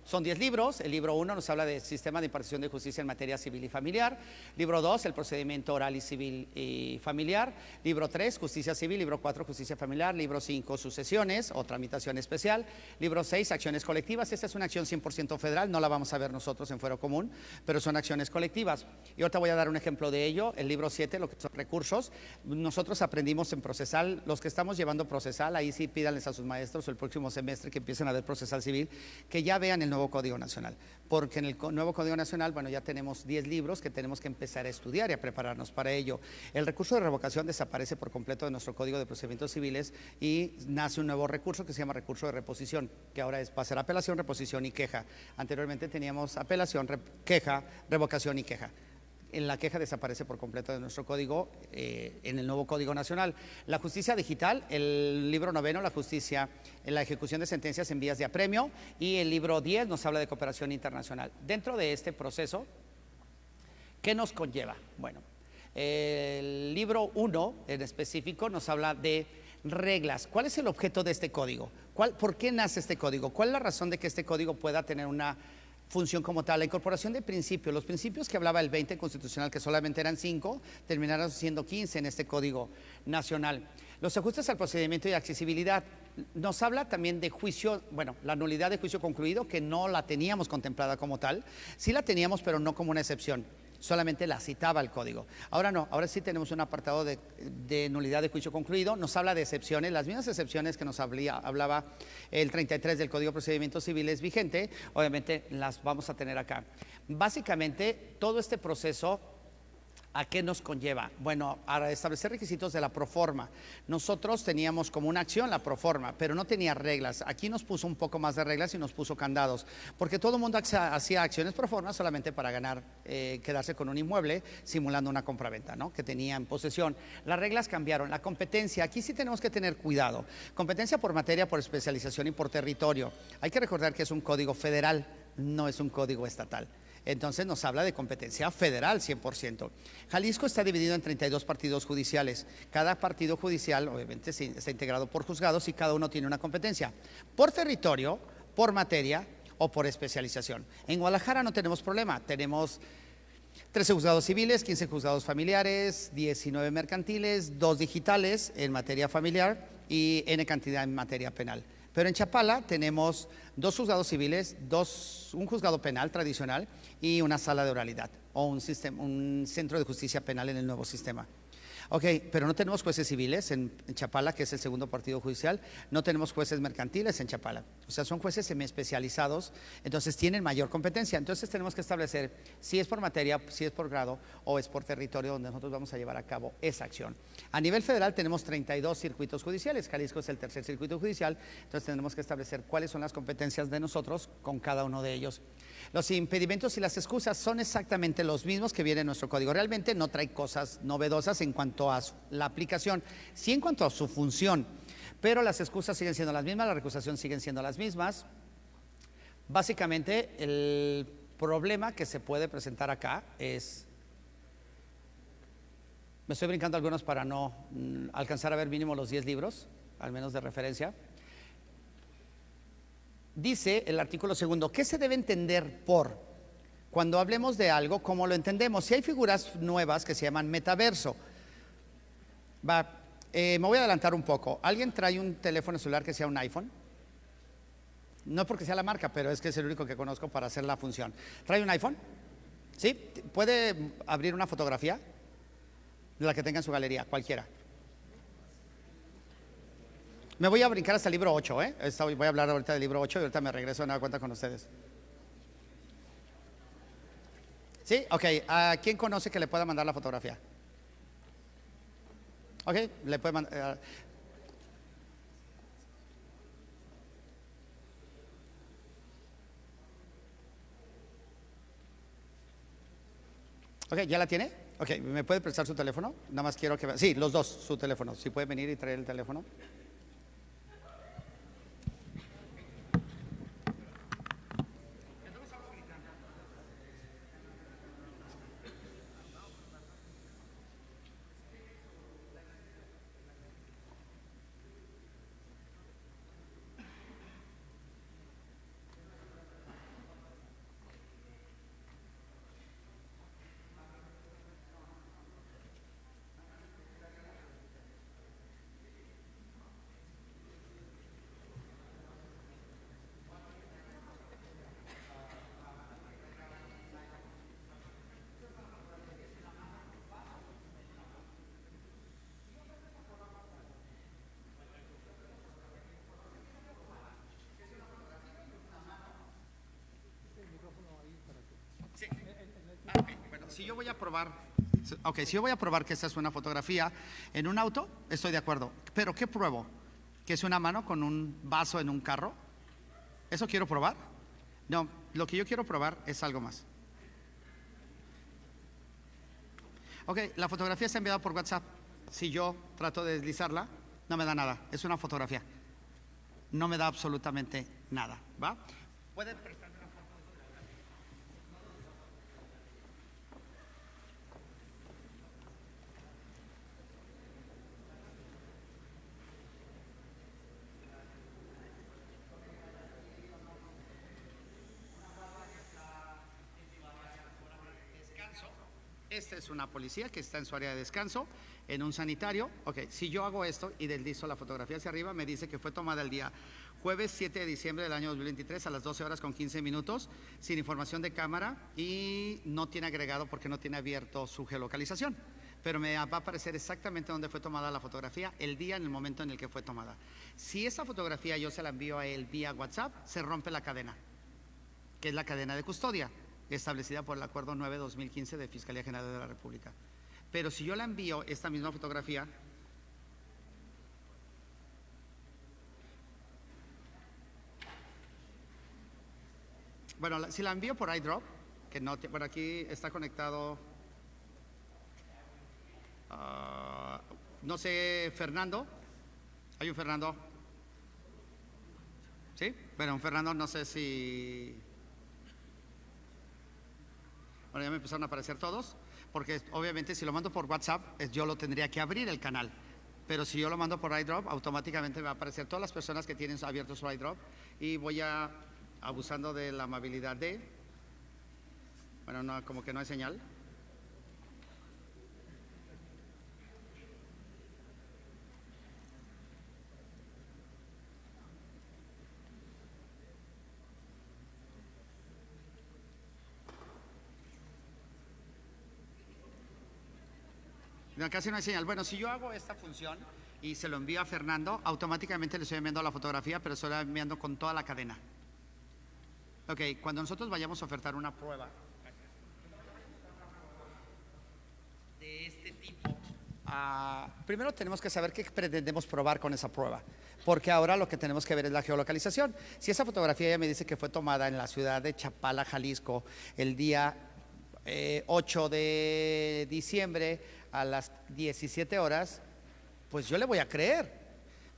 S2: son 10 libros. El libro 1 nos habla del sistema de impartición de justicia en materia civil y familiar. Libro 2, el procedimiento oral y civil y familiar. Libro 3, justicia civil. Libro 4, justicia familiar. Libro 5, sucesiones o tramitación especial. Libro 6, acciones colectivas. Esta es una acción 100% federal, no la vamos a ver nosotros en fuero común, pero son acciones colectivas. Y ahorita voy a dar un ejemplo de ello. El libro 7, lo que son recursos. Nosotros aprendimos en procesal, los que estamos llevando procesal, ahí sí pídanles a sus maestros el próximo semestre que empiecen a ver procesal civil, que ya vean el nuevo Código Nacional, porque en el nuevo Código Nacional, bueno, ya tenemos 10 libros que tenemos que empezar a estudiar y a prepararnos para ello. El recurso de revocación desaparece por completo de nuestro Código de Procedimientos Civiles y nace un nuevo recurso que se llama recurso de reposición, que ahora va a ser apelación, reposición y queja. Anteriormente teníamos apelación, queja, revocación y queja. En la queja desaparece por completo de nuestro código en el nuevo Código Nacional. La justicia digital, el libro 9, la justicia en la ejecución de sentencias en vías de apremio, y el libro 10 nos habla de cooperación internacional. Dentro de este proceso, ¿qué nos conlleva? Bueno, el libro 1 en específico nos habla de reglas. ¿Cuál es el objeto de este código? ¿Por qué nace este código? ¿Cuál es la razón de que este código pueda tener una función como tal? La incorporación de principios, los principios que hablaba el 20 constitucional, que solamente eran 5, terminaron siendo 15 en este Código Nacional. Los ajustes al procedimiento y accesibilidad, nos habla también de juicio, bueno, la nulidad de juicio concluido, que no la teníamos contemplada como tal, sí la teníamos, pero no como una excepción, solamente la citaba el código. Ahora no, ahora sí tenemos un apartado de nulidad de juicio concluido, nos habla de excepciones, las mismas excepciones que nos hablaba el 33 del Código de Procedimientos Civiles vigente, obviamente las vamos a tener acá. Básicamente, todo este proceso, ¿a qué nos conlleva? Bueno, a establecer requisitos de la proforma. Nosotros teníamos como una acción la proforma, pero no tenía reglas. Aquí nos puso un poco más de reglas y nos puso candados, porque todo el mundo hacía acciones proforma solamente para ganar, quedarse con un inmueble simulando una compraventa, ¿no?, que tenía en posesión. Las reglas cambiaron. La competencia, aquí sí tenemos que tener cuidado. Competencia por materia, por especialización y por territorio. Hay que recordar que es un código federal, no es un código estatal. Entonces nos habla de competencia federal 100%. Jalisco está dividido en 32 partidos judiciales. Cada partido judicial obviamente está integrado por juzgados y cada uno tiene una competencia por territorio, por materia o por especialización. En Guadalajara no tenemos problema, tenemos 13 juzgados civiles, 15 juzgados familiares, 19 mercantiles, 2 digitales en materia familiar y N cantidad en materia penal. Pero en Chapala tenemos 2 juzgados civiles, un juzgado penal tradicional y una sala de oralidad o un centro de justicia penal en el nuevo sistema. Ok, pero no tenemos jueces civiles en Chapala, que es el segundo partido judicial. No tenemos jueces mercantiles en Chapala. O sea, son jueces semiespecializados, entonces tienen mayor competencia. Entonces tenemos que establecer si es por materia, si es por grado o es por territorio donde nosotros vamos a llevar a cabo esa acción. A nivel federal tenemos 32 circuitos judiciales. Jalisco es el tercer circuito judicial. Entonces tenemos que establecer cuáles son las competencias de nosotros con cada uno de ellos. Los impedimentos y las excusas son exactamente los mismos que viene en nuestro código. Realmente no trae cosas novedosas en cuanto a la aplicación, sí en cuanto a su función, pero las excusas siguen siendo las mismas, la recusación siguen siendo las mismas. Básicamente el problema que se puede presentar acá es, me estoy brincando algunos para no alcanzar a ver mínimo los 10 libros, al menos de referencia. Dice el artículo segundo, ¿qué se debe entender por? Cuando hablemos de algo, ¿cómo lo entendemos? Si hay figuras nuevas que se llaman metaverso. Me voy a adelantar un poco. ¿Alguien trae un teléfono celular que sea un iPhone? No porque sea la marca, pero es que es el único que conozco para hacer la función. ¿Trae un iPhone? ¿Sí? ¿Puede abrir una fotografía? La que tenga en su galería, cualquiera. Me voy a brincar hasta el libro 8, voy a hablar ahorita del libro 8 y ahorita me regreso de nueva cuenta con ustedes. ¿Sí? Ok, ¿a quién conoce que le pueda mandar la fotografía? Ok, le puede mandar. Ok, ¿ya la tiene? Ok, ¿me puede prestar su teléfono? Nada más quiero que vea. Sí, los dos, su teléfono. Si puede venir y traer el teléfono. Bueno, si yo voy a probar, si yo voy a probar que esta es una fotografía en un auto, estoy de acuerdo. Pero ¿qué pruebo? ¿Que es una mano con un vaso en un carro? ¿Eso quiero probar? No, lo que yo quiero probar es algo más. Ok, la fotografía está enviada por WhatsApp. Si yo trato de deslizarla, no me da nada. Es una fotografía. No me da absolutamente nada. ¿Va? ¿Puede prestarme una foto? Esta es una policía que está en su área de descanso, en un sanitario. Ok, si yo hago esto y deslizo la fotografía hacia arriba, me dice que fue tomada el día jueves 7 de diciembre del año 2023 a las 12 horas con 15 minutos, sin información de cámara y no tiene agregado porque no tiene abierto su geolocalización. Pero me va a aparecer exactamente dónde fue tomada la fotografía, el día, en el momento en el que fue tomada. Si esa fotografía yo se la envío a él vía WhatsApp, se rompe la cadena, que es la cadena de custodia, establecida por el Acuerdo 9-2015 de Fiscalía General de la República. Pero si yo la envío esta misma fotografía, bueno, si la envío por iDrop, que no, bueno, aquí está conectado, no sé, Fernando, hay un Fernando, ¿sí? Bueno, un Fernando, no sé si... Bueno, ya me empezaron a aparecer todos, porque obviamente si lo mando por WhatsApp, yo lo tendría que abrir el canal. Pero si yo lo mando por iDrop, automáticamente me va a aparecer todas las personas que tienen abierto su iDrop y voy abusando de la amabilidad de... Bueno, no, como que no hay señal. casi no hay señal. Bueno, si yo hago esta función y se lo envío a Fernando, automáticamente le estoy enviando la fotografía, pero estoy enviando con toda la cadena. Ok, cuando nosotros vayamos a ofertar una prueba de este tipo, primero tenemos que saber qué pretendemos probar con esa prueba, porque ahora lo que tenemos que ver es la geolocalización. Si esa fotografía ya me dice que fue tomada en la ciudad de Chapala, Jalisco, el día 8 de diciembre a las 17 horas, pues yo le voy a creer.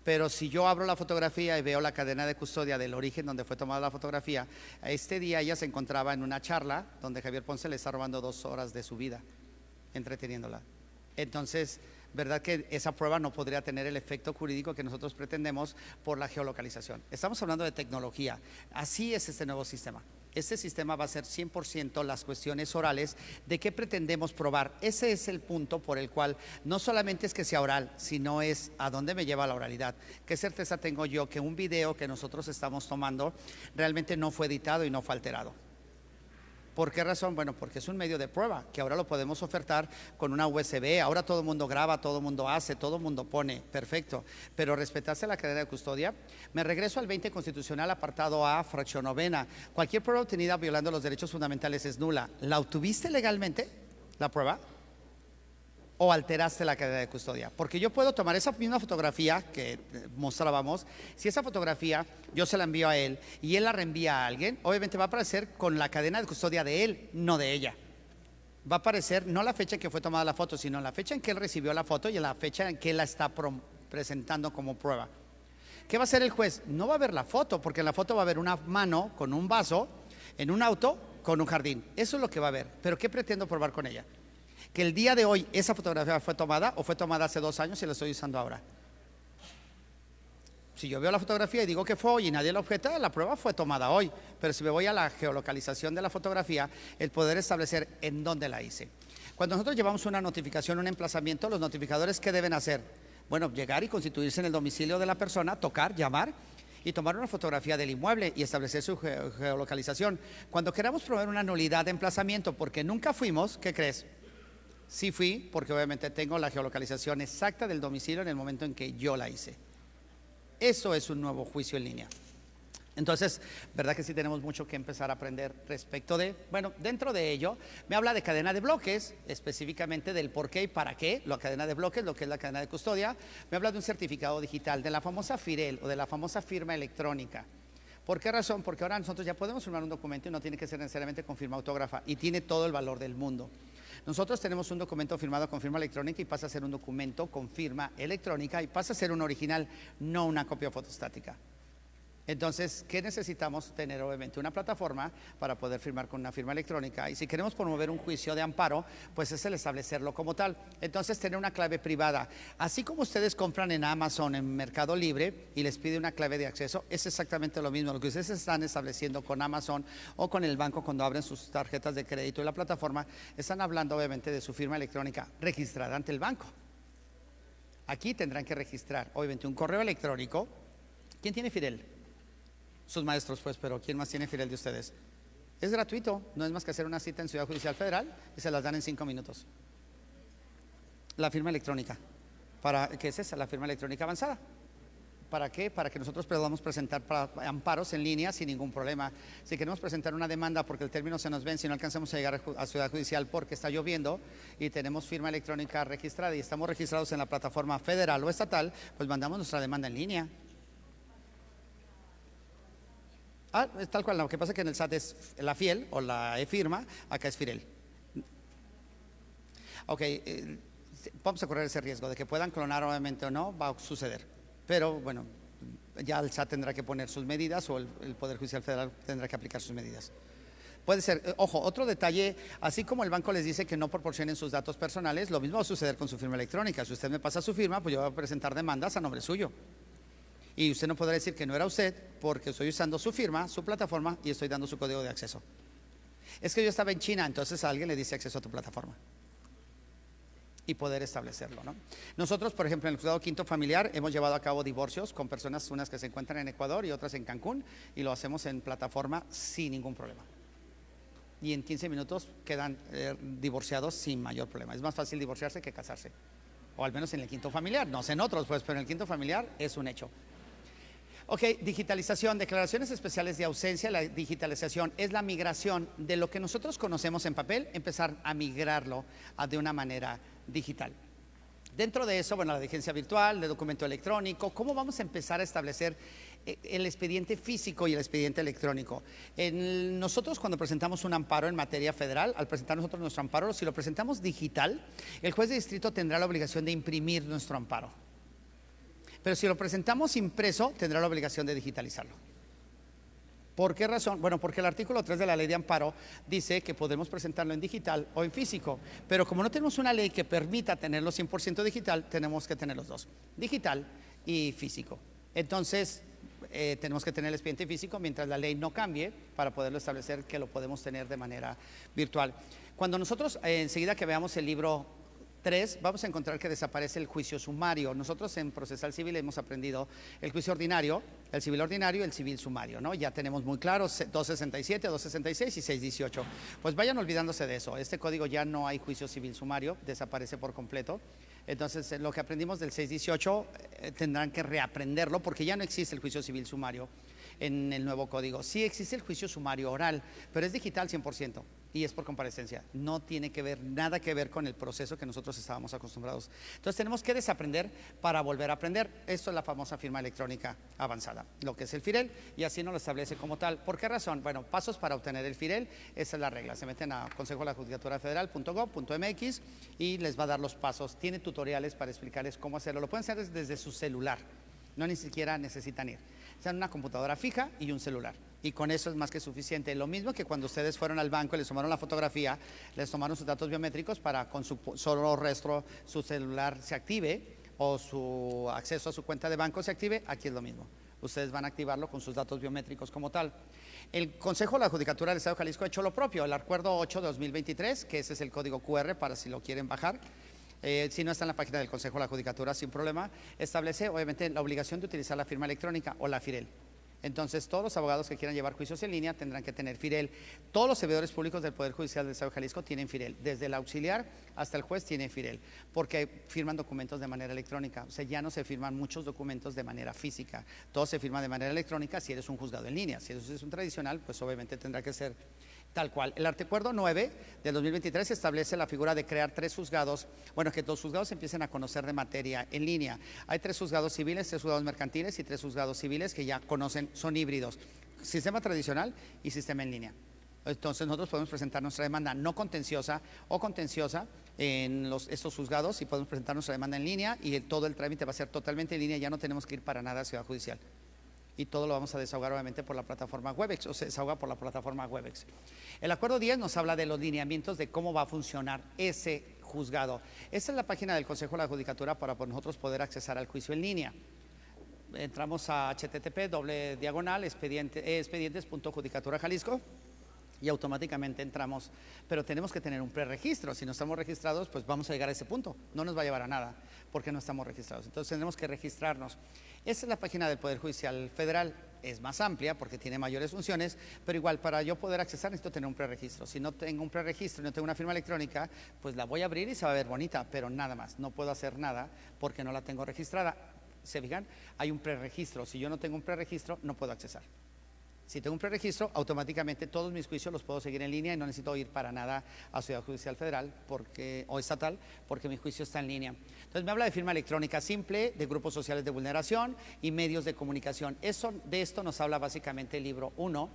S2: Pero si yo abro la fotografía y veo la cadena de custodia del origen donde fue tomada la fotografía, este día ella se encontraba en una charla donde Javier Ponce le está robando 2 horas de su vida, entreteniéndola. Entonces, ¿verdad que esa prueba no podría tener el efecto jurídico que nosotros pretendemos por la geolocalización? Estamos hablando de tecnología. Así es este nuevo sistema. Este sistema va a ser 100% las cuestiones orales de qué pretendemos probar. Ese es el punto por el cual no solamente es que sea oral, sino es a dónde me lleva la oralidad. ¿Qué certeza tengo yo que un video que nosotros estamos tomando realmente no fue editado y no fue alterado? ¿Por qué razón? Bueno, porque es un medio de prueba que ahora lo podemos ofertar con una USB. Ahora todo el mundo graba, todo el mundo hace, todo el mundo pone, perfecto. Pero respetarse la cadena de custodia. Me regreso al 20 constitucional, apartado A, fracción novena. Cualquier prueba obtenida violando los derechos fundamentales es nula. ¿La obtuviste legalmente, la prueba? ¿O alteraste la cadena de custodia? Porque yo puedo tomar esa misma fotografía que mostrábamos. Si esa fotografía yo se la envío a él y él la reenvía a alguien, obviamente va a aparecer con la cadena de custodia de él, no de ella. Va a aparecer no la fecha en que fue tomada la foto, sino la fecha en que él recibió la foto y la fecha en que él la está presentando como prueba. ¿Qué va a hacer el juez? No va a ver la foto, porque en la foto va a haber una mano con un vaso en un auto con un jardín. Eso es lo que va a ver. ¿Pero qué pretendo probar con ella? Que el día de hoy esa fotografía fue tomada o fue tomada hace 2 años y la estoy usando ahora. Si yo veo la fotografía y digo que fue hoy y nadie la objeta, la prueba fue tomada hoy. Pero si me voy a la geolocalización de la fotografía, el poder establecer en dónde la hice. Cuando nosotros llevamos una notificación, un emplazamiento, los notificadores, ¿qué deben hacer? Bueno, llegar y constituirse en el domicilio de la persona, tocar, llamar y tomar una fotografía del inmueble y establecer su geolocalización. Cuando queramos probar una nulidad de emplazamiento porque nunca fuimos, ¿qué crees? Sí fui, porque obviamente tengo la geolocalización exacta del domicilio en el momento en que yo la hice. Eso es un nuevo juicio en línea. Entonces, verdad que sí tenemos mucho que empezar a aprender respecto de, bueno, dentro de ello me habla de cadena de bloques, específicamente del por qué y para qué, la cadena de bloques, lo que es la cadena de custodia. Me habla de un certificado digital, de la famosa FIREL o de la famosa firma electrónica. ¿Por qué razón? Porque ahora nosotros ya podemos firmar un documento y no tiene que ser necesariamente con firma autógrafa y tiene todo el valor del mundo. Nosotros tenemos un documento firmado con firma electrónica y pasa a ser un documento con firma electrónica y pasa a ser un original, no una copia fotostática. Entonces, ¿qué necesitamos? Tener obviamente una plataforma para poder firmar con una firma electrónica, y si queremos promover un juicio de amparo, pues es el establecerlo como tal. Entonces, tener una clave privada, así como ustedes compran en Amazon, en Mercado Libre y les pide una clave de acceso, es exactamente lo mismo. Lo que ustedes están estableciendo con Amazon o con el banco cuando abren sus tarjetas de crédito y la plataforma, están hablando obviamente de su firma electrónica registrada ante el banco. Aquí tendrán que registrar obviamente un correo electrónico. ¿Quién tiene Firel? Sus maestros, pues, pero ¿quién más tiene Firel de ustedes? Es gratuito, no es más que hacer una cita en Ciudad Judicial Federal y se las dan en 5 minutos. La firma electrónica. ¿Qué es esa? La firma electrónica avanzada. ¿Para qué? Para que nosotros podamos presentar amparos en línea sin ningún problema. Si queremos presentar una demanda porque el término se nos vence y no alcanzamos a llegar a Ciudad Judicial porque está lloviendo y tenemos firma electrónica registrada y estamos registrados en la plataforma federal o estatal, pues mandamos nuestra demanda en línea. Es tal cual, lo que pasa es que en el SAT es la FIEL o la e-firma, acá es FIREL. Ok, vamos a correr ese riesgo de que puedan clonar obviamente o no, va a suceder. Pero bueno, ya el SAT tendrá que poner sus medidas o el Poder Judicial Federal tendrá que aplicar sus medidas. Puede ser, ojo, otro detalle, así como el banco les dice que no proporcionen sus datos personales, lo mismo va a suceder con su firma electrónica. Si usted me pasa su firma, pues yo voy a presentar demandas a nombre suyo. Y usted no podrá decir que no era usted porque estoy usando su firma, su plataforma y estoy dando su código de acceso. Es que yo estaba en China, entonces a alguien le dice acceso a tu plataforma y poder establecerlo, ¿no? Nosotros, por ejemplo, en el Juzgado Quinto Familiar hemos llevado a cabo divorcios con personas, unas que se encuentran en Ecuador y otras en Cancún, y lo hacemos en plataforma sin ningún problema. y en 15 minutos quedan divorciados sin mayor problema. Es más fácil divorciarse que casarse, o al menos en el quinto familiar, no sé en otros, pues, pero en el quinto familiar es un hecho. Ok, digitalización, declaraciones especiales de ausencia. La digitalización es la migración de lo que nosotros conocemos en papel, empezar a migrarlo de una manera digital. Dentro de eso, bueno, la diligencia virtual, el documento electrónico, ¿cómo vamos a empezar a establecer el expediente físico y el expediente electrónico? Nosotros cuando presentamos un amparo en materia federal, al presentar nosotros nuestro amparo, si lo presentamos digital, el juez de distrito tendrá la obligación de imprimir nuestro amparo. Pero si lo presentamos impreso, tendrá la obligación de digitalizarlo. ¿Por qué razón? Bueno, porque el artículo 3 de la ley de amparo dice que podemos presentarlo en digital o en físico, pero como no tenemos una ley que permita tenerlo 100% digital, tenemos que tener los dos, digital y físico. Entonces, tenemos que tener el expediente físico mientras la ley no cambie para poderlo establecer que lo podemos tener de manera virtual. Cuando nosotros, enseguida que veamos el libro 3, vamos a encontrar que desaparece el juicio sumario. Nosotros en procesal civil hemos aprendido el juicio ordinario, el civil ordinario y el civil sumario, ¿no? Ya tenemos muy claros 267, 266 y 618. Pues vayan olvidándose de eso. Este código ya no hay juicio civil sumario, desaparece por completo. Entonces, lo que aprendimos del 618 tendrán que reaprenderlo porque ya no existe el juicio civil sumario en el nuevo código. Sí existe el juicio sumario oral, pero es digital 100% y es por comparecencia. No tiene que ver, nada que ver con el proceso que nosotros estábamos acostumbrados. Entonces tenemos que desaprender para volver a aprender. Esto es la famosa firma electrónica avanzada, lo que es el FIREL, y así nos lo establece como tal. ¿Por qué razón? Bueno, pasos para obtener el FIREL, esa es la regla. Se meten a consejo.de la.judicatura.federal.gov.mx y les va a dar los pasos. Tiene tutoriales para explicarles cómo hacerlo. Lo pueden hacer desde su celular, no ni siquiera necesitan ir. Sean una computadora fija y un celular. Y con eso es más que suficiente. Lo mismo que cuando ustedes fueron al banco y les tomaron la fotografía, les tomaron sus datos biométricos para con su solo rostro su celular se active o su acceso a su cuenta de banco se active. Aquí es lo mismo. Ustedes van a activarlo con sus datos biométricos como tal. El Consejo de la Judicatura del Estado de Jalisco ha hecho lo propio. El Acuerdo 8 de 2023, que ese es el código QR para si lo quieren bajar. Si no está en la página del Consejo de la Judicatura, sin problema, establece obviamente la obligación de utilizar la firma electrónica o la FIREL. Entonces, todos los abogados que quieran llevar juicios en línea tendrán que tener FIREL. Todos los servidores públicos del Poder Judicial del Estado de Jalisco tienen FIREL. Desde el auxiliar hasta el juez tiene FIREL, porque firman documentos de manera electrónica. O sea, ya no se firman muchos documentos de manera física. Todo se firma de manera electrónica si eres un juzgado en línea. Si eres un tradicional, pues obviamente tendrá que ser tal cual. El Acuerdo 9 del 2023 establece la figura de crear 3 juzgados, bueno, que los juzgados empiecen a conocer de materia en línea. Hay 3 juzgados civiles, 3 juzgados mercantiles y 3 juzgados civiles que ya conocen, son híbridos, sistema tradicional y sistema en línea. Entonces nosotros podemos presentar nuestra demanda no contenciosa o contenciosa en estos juzgados y podemos presentar nuestra demanda en línea y todo el trámite va a ser totalmente en línea, ya no tenemos que ir para nada a Ciudad Judicial. Y todo lo vamos a desahogar obviamente por la plataforma Webex, o se desahoga por la plataforma Webex. El Acuerdo 10 nos habla de los lineamientos de cómo va a funcionar ese juzgado. Esta es la página del Consejo de la Judicatura para nosotros poder accesar al juicio en línea. Entramos a http://expedientes.judicatura.jalisco y automáticamente entramos, pero tenemos que tener un preregistro. Si no estamos registrados, pues vamos a llegar a ese punto, no nos va a llevar a nada porque no estamos registrados. Entonces tenemos que registrarnos. Esa es la página del Poder Judicial Federal. Es más amplia porque tiene mayores funciones, pero igual para yo poder accesar necesito tener un preregistro. Si no tengo un preregistro y no tengo una firma electrónica, pues la voy a abrir y se va a ver bonita, pero nada más, no puedo hacer nada porque no la tengo registrada. ¿Se fijan? Hay un preregistro. Si yo no tengo un preregistro, no puedo accesar. Si tengo un preregistro, automáticamente todos mis juicios los puedo seguir en línea y no necesito ir para nada a Ciudad Judicial Federal o estatal porque mi juicio está en línea. Entonces me habla de firma electrónica simple, de grupos sociales de vulneración y medios de comunicación. De esto nos habla básicamente el libro 1.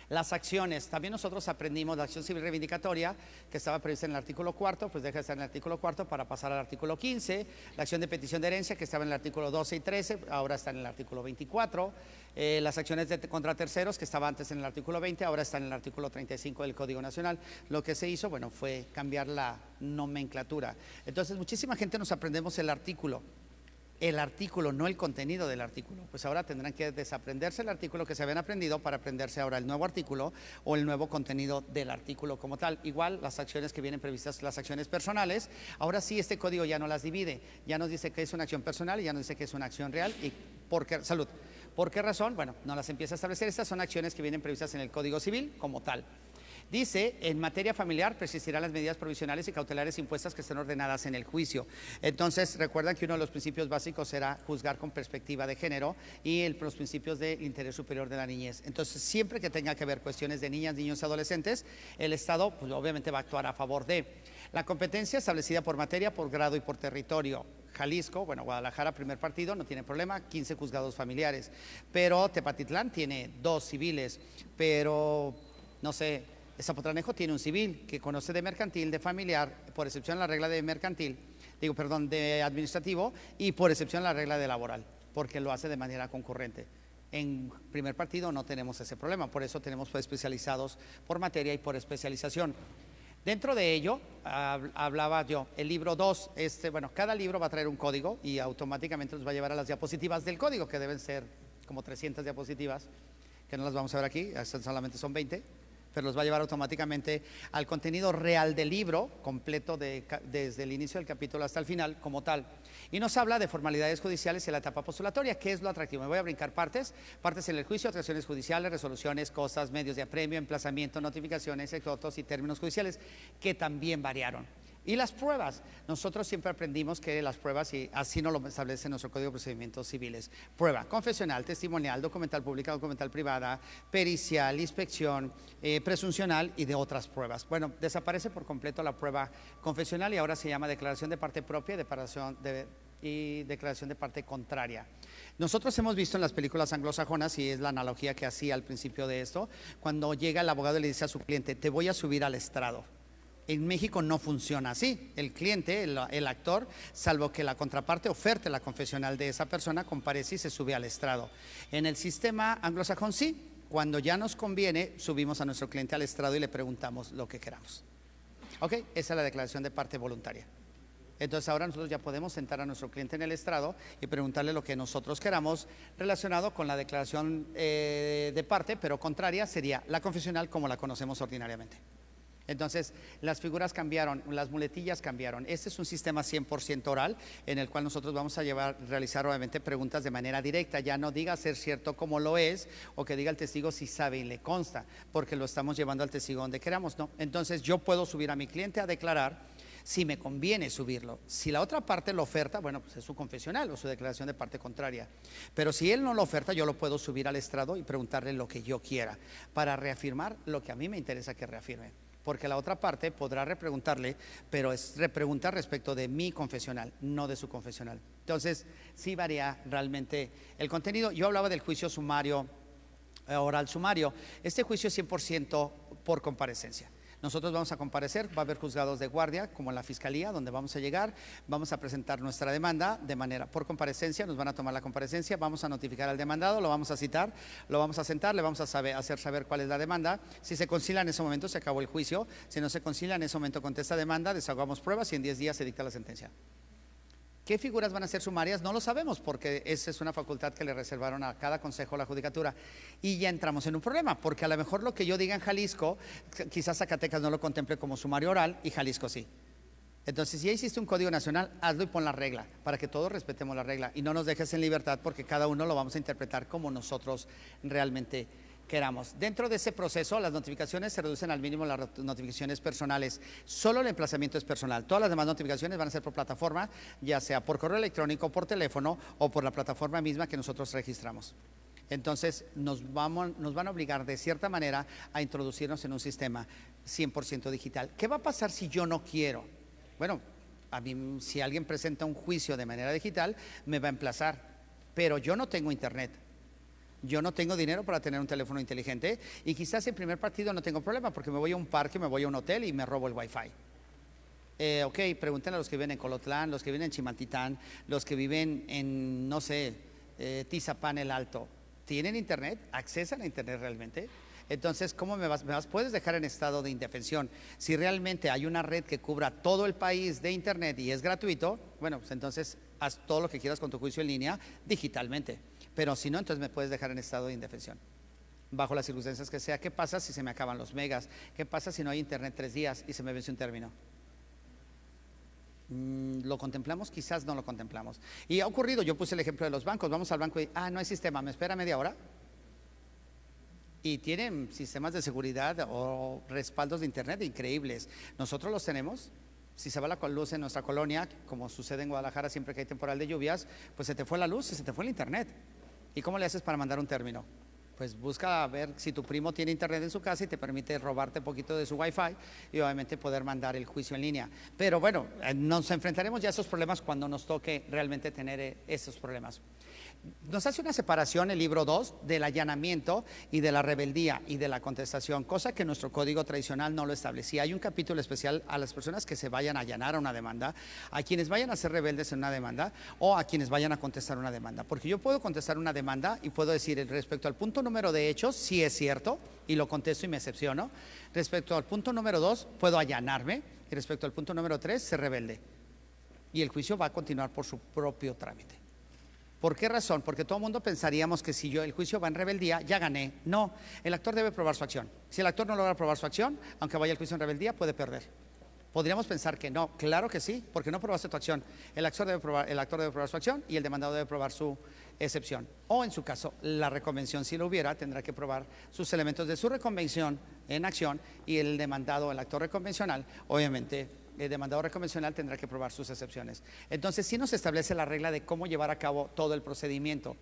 S2: Las acciones, también nosotros aprendimos la acción civil reivindicatoria que estaba prevista en el artículo 4, pues deja de estar en el artículo 4 para pasar al artículo 15, la acción de petición de herencia que estaba en el artículo 12 y 13, ahora está en el artículo 24, las acciones contra terceros que estaba antes en el artículo 20, ahora está en el artículo 35 del Código Nacional. Lo que se hizo, bueno, fue cambiar la nomenclatura. Entonces, muchísima gente nos aprendemos el artículo, no el contenido del artículo. Pues ahora tendrán que desaprenderse el artículo que se habían aprendido para aprenderse ahora el nuevo artículo o el nuevo contenido del artículo como tal. Igual las acciones que vienen previstas, las acciones personales, ahora sí este código ya no las divide, ya nos dice que es una acción personal y ya nos dice que es una acción real. ¿Y por qué? Salud. ¿Por qué razón? Bueno, no las empieza a establecer. Estas son acciones que vienen previstas en el Código Civil como tal. Dice, en materia familiar persistirán las medidas provisionales y cautelares impuestas que estén ordenadas en el juicio. Entonces, recuerdan que uno de los principios básicos era juzgar con perspectiva de género y los principios del interés superior de la niñez. Entonces, siempre que tenga que ver cuestiones de niñas, niños y adolescentes, el Estado pues, obviamente va a actuar a favor de la competencia establecida por materia, por grado y por territorio. Jalisco, bueno, Guadalajara, primer partido, no tiene problema, 15 juzgados familiares, pero Tepatitlán tiene 2 civiles, pero no sé, Zapotlanejo tiene un civil que conoce de mercantil, de familiar, por excepción a la regla de mercantil, de administrativo, y por excepción a la regla de laboral, porque lo hace de manera concurrente. En primer partido no tenemos ese problema, por eso tenemos especializados por materia y por especialización. Dentro de ello, hablaba yo, el libro 2, bueno, cada libro va a traer un código y automáticamente nos va a llevar a las diapositivas del código, que deben ser como 300 diapositivas, que no las vamos a ver aquí, solamente son 20, pero los va a llevar automáticamente al contenido real del libro, completo desde el inicio del capítulo hasta el final, como tal. Y nos habla de formalidades judiciales y la etapa postulatoria, que es lo atractivo. Me voy a brincar partes en el juicio, actuaciones judiciales, resoluciones, cosas, medios de apremio, emplazamiento, notificaciones, exhortos y términos judiciales, que también variaron. Y las pruebas, nosotros siempre aprendimos que las pruebas, y así nos lo establece nuestro Código de Procedimientos Civiles: prueba confesional, testimonial, documental pública, documental privada, pericial, inspección, presuncional y de otras pruebas. Bueno, desaparece por completo la prueba confesional y ahora se llama declaración de parte propia y declaración de parte contraria. Nosotros hemos visto en las películas anglosajonas, y es la analogía que hacía al principio de esto, cuando llega el abogado y le dice a su cliente: te voy a subir al estrado. En México no funciona así. El cliente, el actor, salvo que la contraparte oferte la confesional de esa persona, comparece y se sube al estrado. En el sistema anglosajón sí, cuando ya nos conviene, subimos a nuestro cliente al estrado y le preguntamos lo que queramos. ¿Ok? Esa es la declaración de parte voluntaria. Entonces ahora nosotros ya podemos sentar a nuestro cliente en el estrado y preguntarle lo que nosotros queramos relacionado con la declaración de parte, pero contraria sería la confesional como la conocemos ordinariamente. Entonces, las figuras cambiaron, las muletillas cambiaron. Este es un sistema 100% oral en el cual nosotros vamos a realizar obviamente preguntas de manera directa. Ya no diga ser cierto como lo es, o que diga el testigo si sabe y le consta, porque lo estamos llevando al testigo donde queramos, ¿no? Entonces, yo puedo subir a mi cliente a declarar si me conviene subirlo. Si la otra parte lo oferta, bueno, pues es su confesional o su declaración de parte contraria. Pero si él no lo oferta, yo lo puedo subir al estrado y preguntarle lo que yo quiera para reafirmar lo que a mí me interesa que reafirme. Porque la otra parte podrá repreguntarle, pero es repregunta respecto de mi confesional, no de su confesional. Entonces, sí varía realmente el contenido. Yo hablaba del juicio sumario, oral sumario. Este juicio es 100% por comparecencia. Nosotros vamos a comparecer, va a haber juzgados de guardia, como en la fiscalía, donde vamos a llegar, vamos a presentar nuestra demanda de manera por comparecencia, nos van a tomar la comparecencia, vamos a notificar al demandado, lo vamos a citar, lo vamos a sentar, le vamos a hacer saber cuál es la demanda. Si se concilia en ese momento, se acabó el juicio. Si no se concilia en ese momento, contesta demanda, desahogamos pruebas y en 10 días se dicta la sentencia. ¿Qué figuras van a ser sumarias? No lo sabemos, porque esa es una facultad que le reservaron a cada consejo de la judicatura. Y ya entramos en un problema, porque a lo mejor lo que yo diga en Jalisco, quizás Zacatecas no lo contemple como sumario oral y Jalisco sí. Entonces, si ya hiciste un código nacional, hazlo y pon la regla, para que todos respetemos la regla y no nos dejes en libertad, porque cada uno lo vamos a interpretar como nosotros realmente queramos. Dentro de ese proceso, las notificaciones se reducen al mínimo, las notificaciones personales. Solo el emplazamiento es personal. Todas las demás notificaciones van a ser por plataforma, ya sea por correo electrónico, por teléfono o por la plataforma misma que nosotros registramos. Entonces, nos van a obligar de cierta manera a introducirnos en un sistema 100% digital. ¿Qué va a pasar si yo no quiero? Bueno, a mí, si alguien presenta un juicio de manera digital, me va a emplazar, pero yo no tengo internet. Yo no tengo dinero para tener un teléfono inteligente y quizás en primer partido no tengo problema porque me voy a un parque, me voy a un hotel y me robo el wifi. Ok, pregúntenle a los que viven en Colotlán, los que viven en Chimantitán, los que viven en, no sé, Tizapán el Alto. ¿Tienen internet? ¿Accesan a internet realmente? Entonces, ¿cómo me puedes dejar en estado de indefensión? Si realmente hay una red que cubra todo el país de internet y es gratuito, bueno, pues entonces haz todo lo que quieras con tu juicio en línea digitalmente. Pero si no, entonces me puedes dejar en estado de indefensión, bajo las circunstancias que sea. ¿Qué pasa si se me acaban los megas? ¿Qué pasa si no hay internet 3 días y se me vence un término? ¿Lo contemplamos? Quizás no lo contemplamos. Y ha ocurrido, yo puse el ejemplo de los bancos. Vamos al banco y, no hay sistema, me espera media hora. y tienen sistemas de seguridad o respaldos de internet increíbles. Nosotros los tenemos. Si se va la luz en nuestra colonia, como sucede en Guadalajara siempre que hay temporal de lluvias, pues se te fue la luz y se te fue el internet. ¿Y cómo le haces para mandar un término? Pues busca a ver si tu primo tiene internet en su casa y te permite robarte un poquito de su wifi y obviamente poder mandar el juicio en línea. Pero bueno, nos enfrentaremos ya a esos problemas cuando nos toque realmente tener esos problemas. Nos hace una separación el libro 2 del allanamiento y de la rebeldía y de la contestación, cosa que nuestro código tradicional no lo establecía. Hay un capítulo especial a las personas que se vayan a allanar a una demanda, a quienes vayan a ser rebeldes en una demanda o a quienes vayan a contestar una demanda, porque yo puedo contestar una demanda y puedo decir respecto al punto número de hechos, sí es cierto, y lo contesto y me excepciono. Respecto al punto número 2, puedo allanarme, y respecto al punto número 3, ser rebelde. Y el juicio va a continuar por su propio trámite. ¿Por qué razón? Porque todo el mundo pensaríamos que si el juicio va en rebeldía, ya gané. No, el actor debe probar su acción. Si el actor no logra probar su acción, aunque vaya el juicio en rebeldía, puede perder. Podríamos pensar que no, claro que sí, porque no probaste tu acción. El actor debe probar su acción y el demandado debe probar su excepción. O en su caso, la reconvención, si lo hubiera, tendrá que probar sus elementos de su reconvención en acción y el demandado, el actor reconvencional, obviamente el demandado reconvencional tendrá que probar sus excepciones. Entonces sí nos establece la regla de cómo llevar a cabo todo el procedimiento.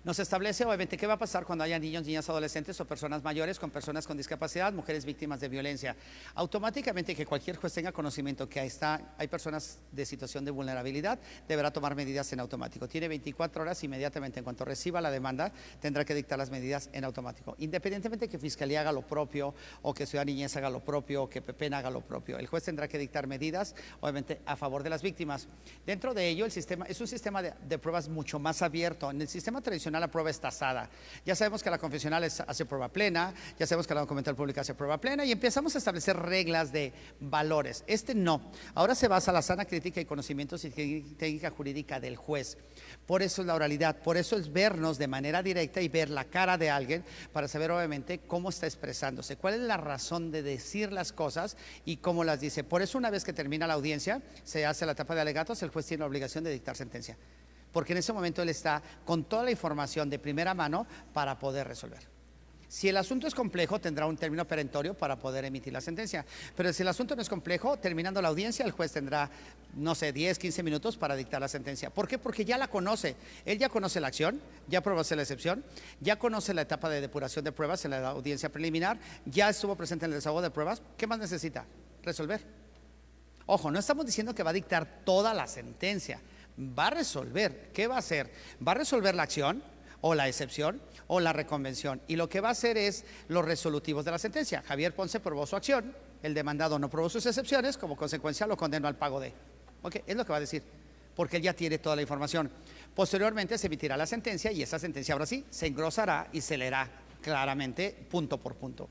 S2: Nos establece obviamente qué va a pasar cuando haya niños, niñas, adolescentes o personas mayores con personas con discapacidad, mujeres víctimas de violencia. Automáticamente que cualquier juez tenga conocimiento que hay personas de situación de vulnerabilidad, deberá tomar medidas en automático. Tiene 24 horas inmediatamente, en cuanto reciba la demanda, tendrá que dictar las medidas en automático. Independientemente que Fiscalía haga lo propio o que Ciudad Niñez haga lo propio o que Pepena haga lo propio, el juez tendrá que dictar medidas, obviamente, a favor de las víctimas. Dentro de ello, el sistema es un sistema de pruebas mucho más abierto. En el sistema tradicional la prueba es tasada. Ya sabemos que la confesional hace prueba plena, ya sabemos que la documental pública hace prueba plena y empezamos a establecer reglas de valores. Este no. Ahora se basa la sana crítica y conocimientos y técnica jurídica del juez. Por eso es la oralidad, por eso es vernos de manera directa y ver la cara de alguien para saber obviamente cómo está expresándose, cuál es la razón de decir las cosas y cómo las dice. Por eso una vez que termina la audiencia, se hace la etapa de alegatos, el juez tiene la obligación de dictar sentencia, porque en ese momento él está con toda la información de primera mano para poder resolver. Si el asunto es complejo, tendrá un término perentorio para poder emitir la sentencia. Pero si el asunto no es complejo, terminando la audiencia, el juez tendrá, no sé, 10, 15 minutos para dictar la sentencia. ¿Por qué? Porque ya la conoce. Él ya conoce la acción, ya probó la excepción, ya conoce la etapa de depuración de pruebas en la audiencia preliminar, ya estuvo presente en el desahogo de pruebas. ¿Qué más necesita? Resolver. Ojo, no estamos diciendo que va a dictar toda la sentencia. Va a resolver. ¿Qué va a hacer? Va a resolver la acción o la excepción o la reconvención, y lo que va a hacer es los resolutivos de la sentencia. Javier Ponce probó su acción, el demandado no probó sus excepciones, como consecuencia lo condenó al pago de. Ok, es lo que va a decir, porque él ya tiene toda la información. Posteriormente se emitirá la sentencia y esa sentencia ahora sí se engrosará y se leerá claramente punto por punto.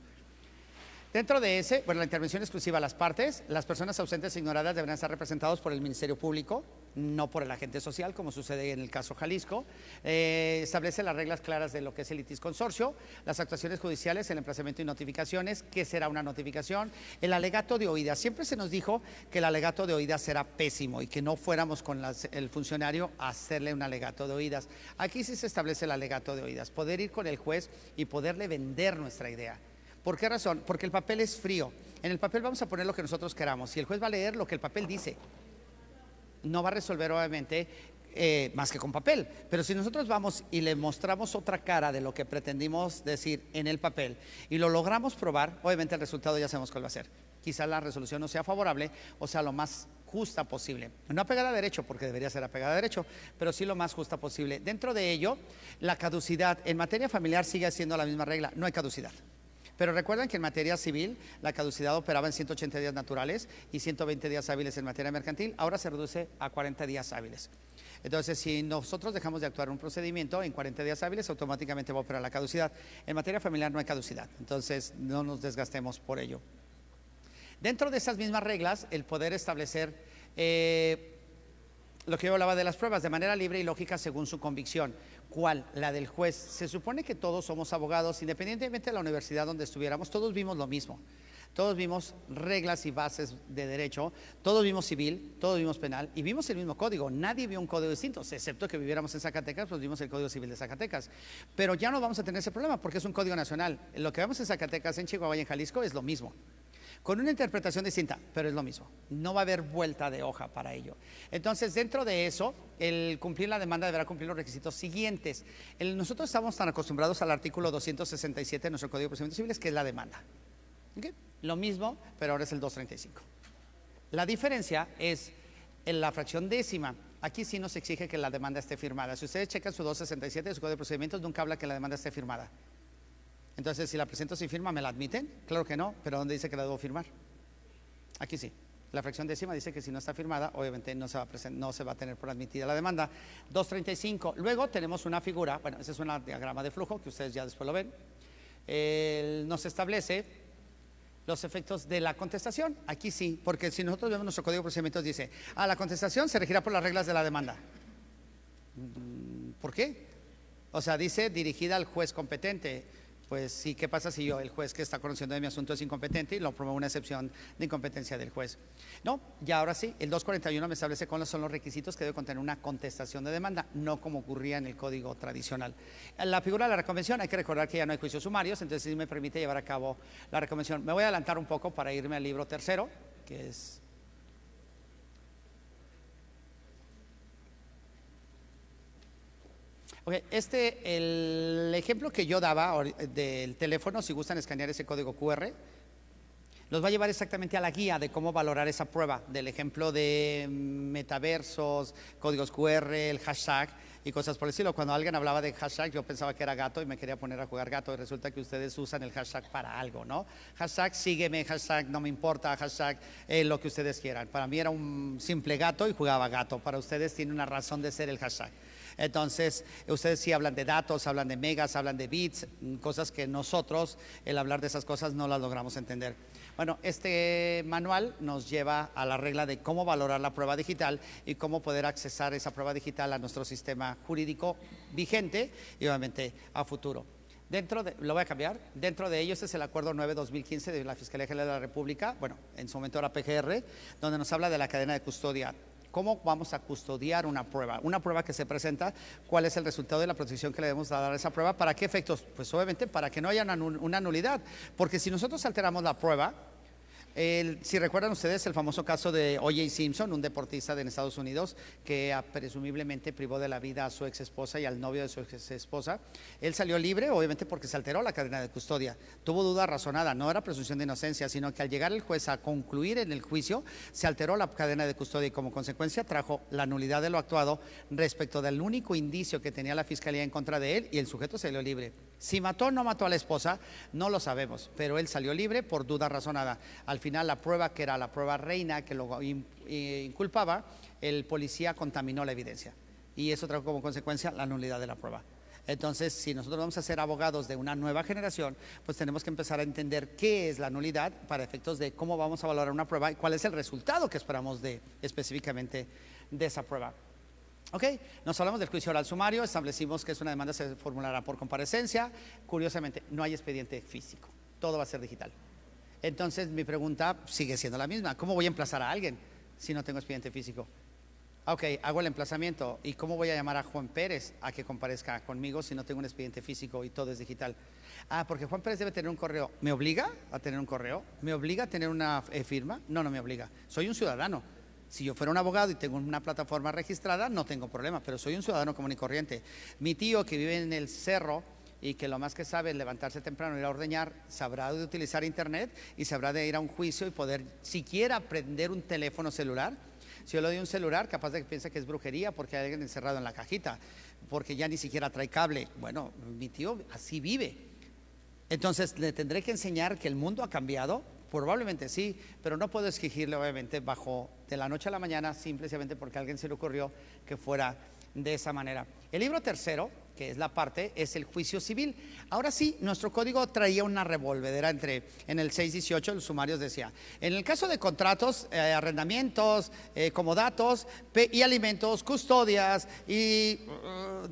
S2: Dentro de ese, bueno, la intervención exclusiva a las partes, las personas ausentes e ignoradas deberán estar representados por el Ministerio Público, no por el agente social, como sucede en el caso Jalisco. Establece las reglas claras de lo que es el litisconsorcio, las actuaciones judiciales, el emplazamiento y notificaciones, qué será una notificación, el alegato de oídas. Siempre se nos dijo que el alegato de oídas era pésimo y que no fuéramos con el funcionario a hacerle un alegato de oídas. Aquí sí se establece el alegato de oídas, poder ir con el juez y poderle vender nuestra idea. ¿Por qué razón? Porque el papel es frío. En el papel vamos a poner lo que nosotros queramos y el juez va a leer lo que el papel dice. No va a resolver obviamente más que con papel, pero si nosotros vamos y le mostramos otra cara de lo que pretendimos decir en el papel y lo logramos probar, obviamente el resultado ya sabemos cuál va a ser. Quizás la resolución no sea favorable o sea lo más justa posible, no apegada a derecho, porque debería ser apegada a derecho, pero sí lo más justa posible. Dentro de ello, la caducidad en materia familiar sigue siendo la misma regla, no hay caducidad. Pero recuerden que en materia civil la caducidad operaba en 180 días naturales y 120 días hábiles en materia mercantil, ahora se reduce a 40 días hábiles. Entonces, si nosotros dejamos de actuar en un procedimiento, en 40 días hábiles automáticamente va a operar la caducidad. En materia familiar no hay caducidad, entonces no nos desgastemos por ello. Dentro de esas mismas reglas, el poder establecer lo que yo hablaba de las pruebas de manera libre y lógica según su convicción. ¿Cuál? La del juez. Se supone que todos somos abogados, independientemente de la universidad donde estuviéramos, todos vimos lo mismo. Todos vimos reglas y bases de derecho, todos vimos civil, todos vimos penal y vimos el mismo código. Nadie vio un código distinto, excepto que viviéramos en Zacatecas, pues vimos el Código Civil de Zacatecas. Pero ya no vamos a tener ese problema porque es un código nacional. Lo que vemos en Zacatecas, en Chihuahua y en Jalisco es lo mismo, con una interpretación distinta, pero es lo mismo. No va a haber vuelta de hoja para ello. Entonces, dentro de eso, el cumplir la demanda deberá cumplir los requisitos siguientes. Nosotros estamos tan acostumbrados al artículo 267 de nuestro Código de Procedimientos Civiles, que es la demanda. ¿Okay? Lo mismo, pero ahora es el 235. La diferencia es en la fracción décima. Aquí sí nos exige que la demanda esté firmada. Si ustedes checan su 267 de su Código de Procedimientos, nunca habla que la demanda esté firmada. Entonces, si la presento sin firma, ¿me la admiten? Claro que no, pero ¿dónde dice que la debo firmar? Aquí sí. La fracción décima dice que si no está firmada, obviamente no se va a tener por admitida la demanda. 235. Luego tenemos una figura, bueno, ese es un diagrama de flujo que ustedes ya después lo ven. Nos establece los efectos de la contestación. Aquí sí, porque si nosotros vemos nuestro Código de Procedimientos dice, la contestación se regirá por las reglas de la demanda. ¿Por qué? O sea, dice dirigida al juez competente. Pues sí, ¿qué pasa si el juez que está conociendo de mi asunto es incompetente y lo promueve una excepción de incompetencia del juez? No, ya ahora sí, el 241 me establece cuáles son los requisitos que debe contener una contestación de demanda, no como ocurría en el código tradicional. La figura de la reconvención, hay que recordar que ya no hay juicios sumarios, entonces sí me permite llevar a cabo la reconvención. Me voy a adelantar un poco para irme al libro tercero, que es... Okay, el ejemplo que yo daba del teléfono, si gustan escanear ese código QR, los va a llevar exactamente a la guía de cómo valorar esa prueba, del ejemplo de metaversos, códigos QR, el hashtag y cosas por el estilo. Cuando alguien hablaba de hashtag, yo pensaba que era gato y me quería poner a jugar gato, y resulta que ustedes usan el hashtag para algo, ¿no? Hashtag sígueme, hashtag no me importa, hashtag lo que ustedes quieran. Para mí era un simple gato y jugaba gato, para ustedes tiene una razón de ser el hashtag. Entonces, ustedes sí hablan de datos, hablan de megas, hablan de bits, cosas que nosotros, el hablar de esas cosas, no las logramos entender. Bueno, este manual nos lleva a la regla de cómo valorar la prueba digital y cómo poder accesar esa prueba digital a nuestro sistema jurídico vigente y obviamente a futuro. Lo voy a cambiar, dentro de ellos este es el acuerdo 9-2015 de la Fiscalía General de la República, bueno, en su momento era PGR, donde nos habla de la cadena de custodia. ¿Cómo vamos a custodiar una prueba? Una prueba que se presenta, ¿cuál es el resultado de la protección que le debemos dar a esa prueba? ¿Para qué efectos? Pues obviamente para que no haya una nulidad, porque si nosotros alteramos la prueba, si recuerdan ustedes el famoso caso de O.J. Simpson, un deportista de Estados Unidos que presumiblemente privó de la vida a su ex esposa y al novio de su ex esposa. Él salió libre, obviamente porque se alteró la cadena de custodia. Tuvo duda razonada, no era presunción de inocencia, sino que al llegar el juez a concluir en el juicio, se alteró la cadena de custodia y como consecuencia trajo la nulidad de lo actuado respecto del único indicio que tenía la fiscalía en contra de él y el sujeto salió libre. Si mató o no mató a la esposa, no lo sabemos, pero él salió libre por duda razonada. Al final la prueba, que era la prueba reina que lo inculpaba, el policía contaminó la evidencia y eso trajo como consecuencia la nulidad de la prueba. Entonces, si nosotros vamos a ser abogados de una nueva generación, pues tenemos que empezar a entender qué es la nulidad para efectos de cómo vamos a valorar una prueba y cuál es el resultado que esperamos específicamente de esa prueba. Ok, nos hablamos del juicio oral sumario, establecimos que es una demanda se formulará por comparecencia. Curiosamente, no hay expediente físico, todo va a ser digital. Entonces, mi pregunta sigue siendo la misma: ¿cómo voy a emplazar a alguien si no tengo expediente físico? Ok, hago el emplazamiento. ¿Y cómo voy a llamar a Juan Pérez a que comparezca conmigo si no tengo un expediente físico y todo es digital? Porque Juan Pérez debe tener un correo. ¿Me obliga a tener un correo? ¿Me obliga a tener una firma? No, no me obliga. Soy un ciudadano. Si yo fuera un abogado y tengo una plataforma registrada, no tengo problema, pero soy un ciudadano común y corriente. Mi tío que vive en el cerro y que lo más que sabe es levantarse temprano, ir a ordeñar, sabrá de utilizar internet y sabrá de ir a un juicio y poder siquiera prender un teléfono celular. Si yo le doy un celular, capaz de que piense que es brujería porque hay alguien encerrado en la cajita, porque ya ni siquiera trae cable. Bueno, mi tío así vive. Entonces le tendré que enseñar que el mundo ha cambiado. Probablemente sí, pero no puedo exigirle obviamente bajo de la noche a la mañana simplemente porque a alguien se le ocurrió que fuera de esa manera. El libro tercero, que es la parte, es el juicio civil. Ahora sí, nuestro código traía una revolvedera en el 618, los sumarios decía, en el caso de contratos, arrendamientos, comodatos y alimentos, custodias y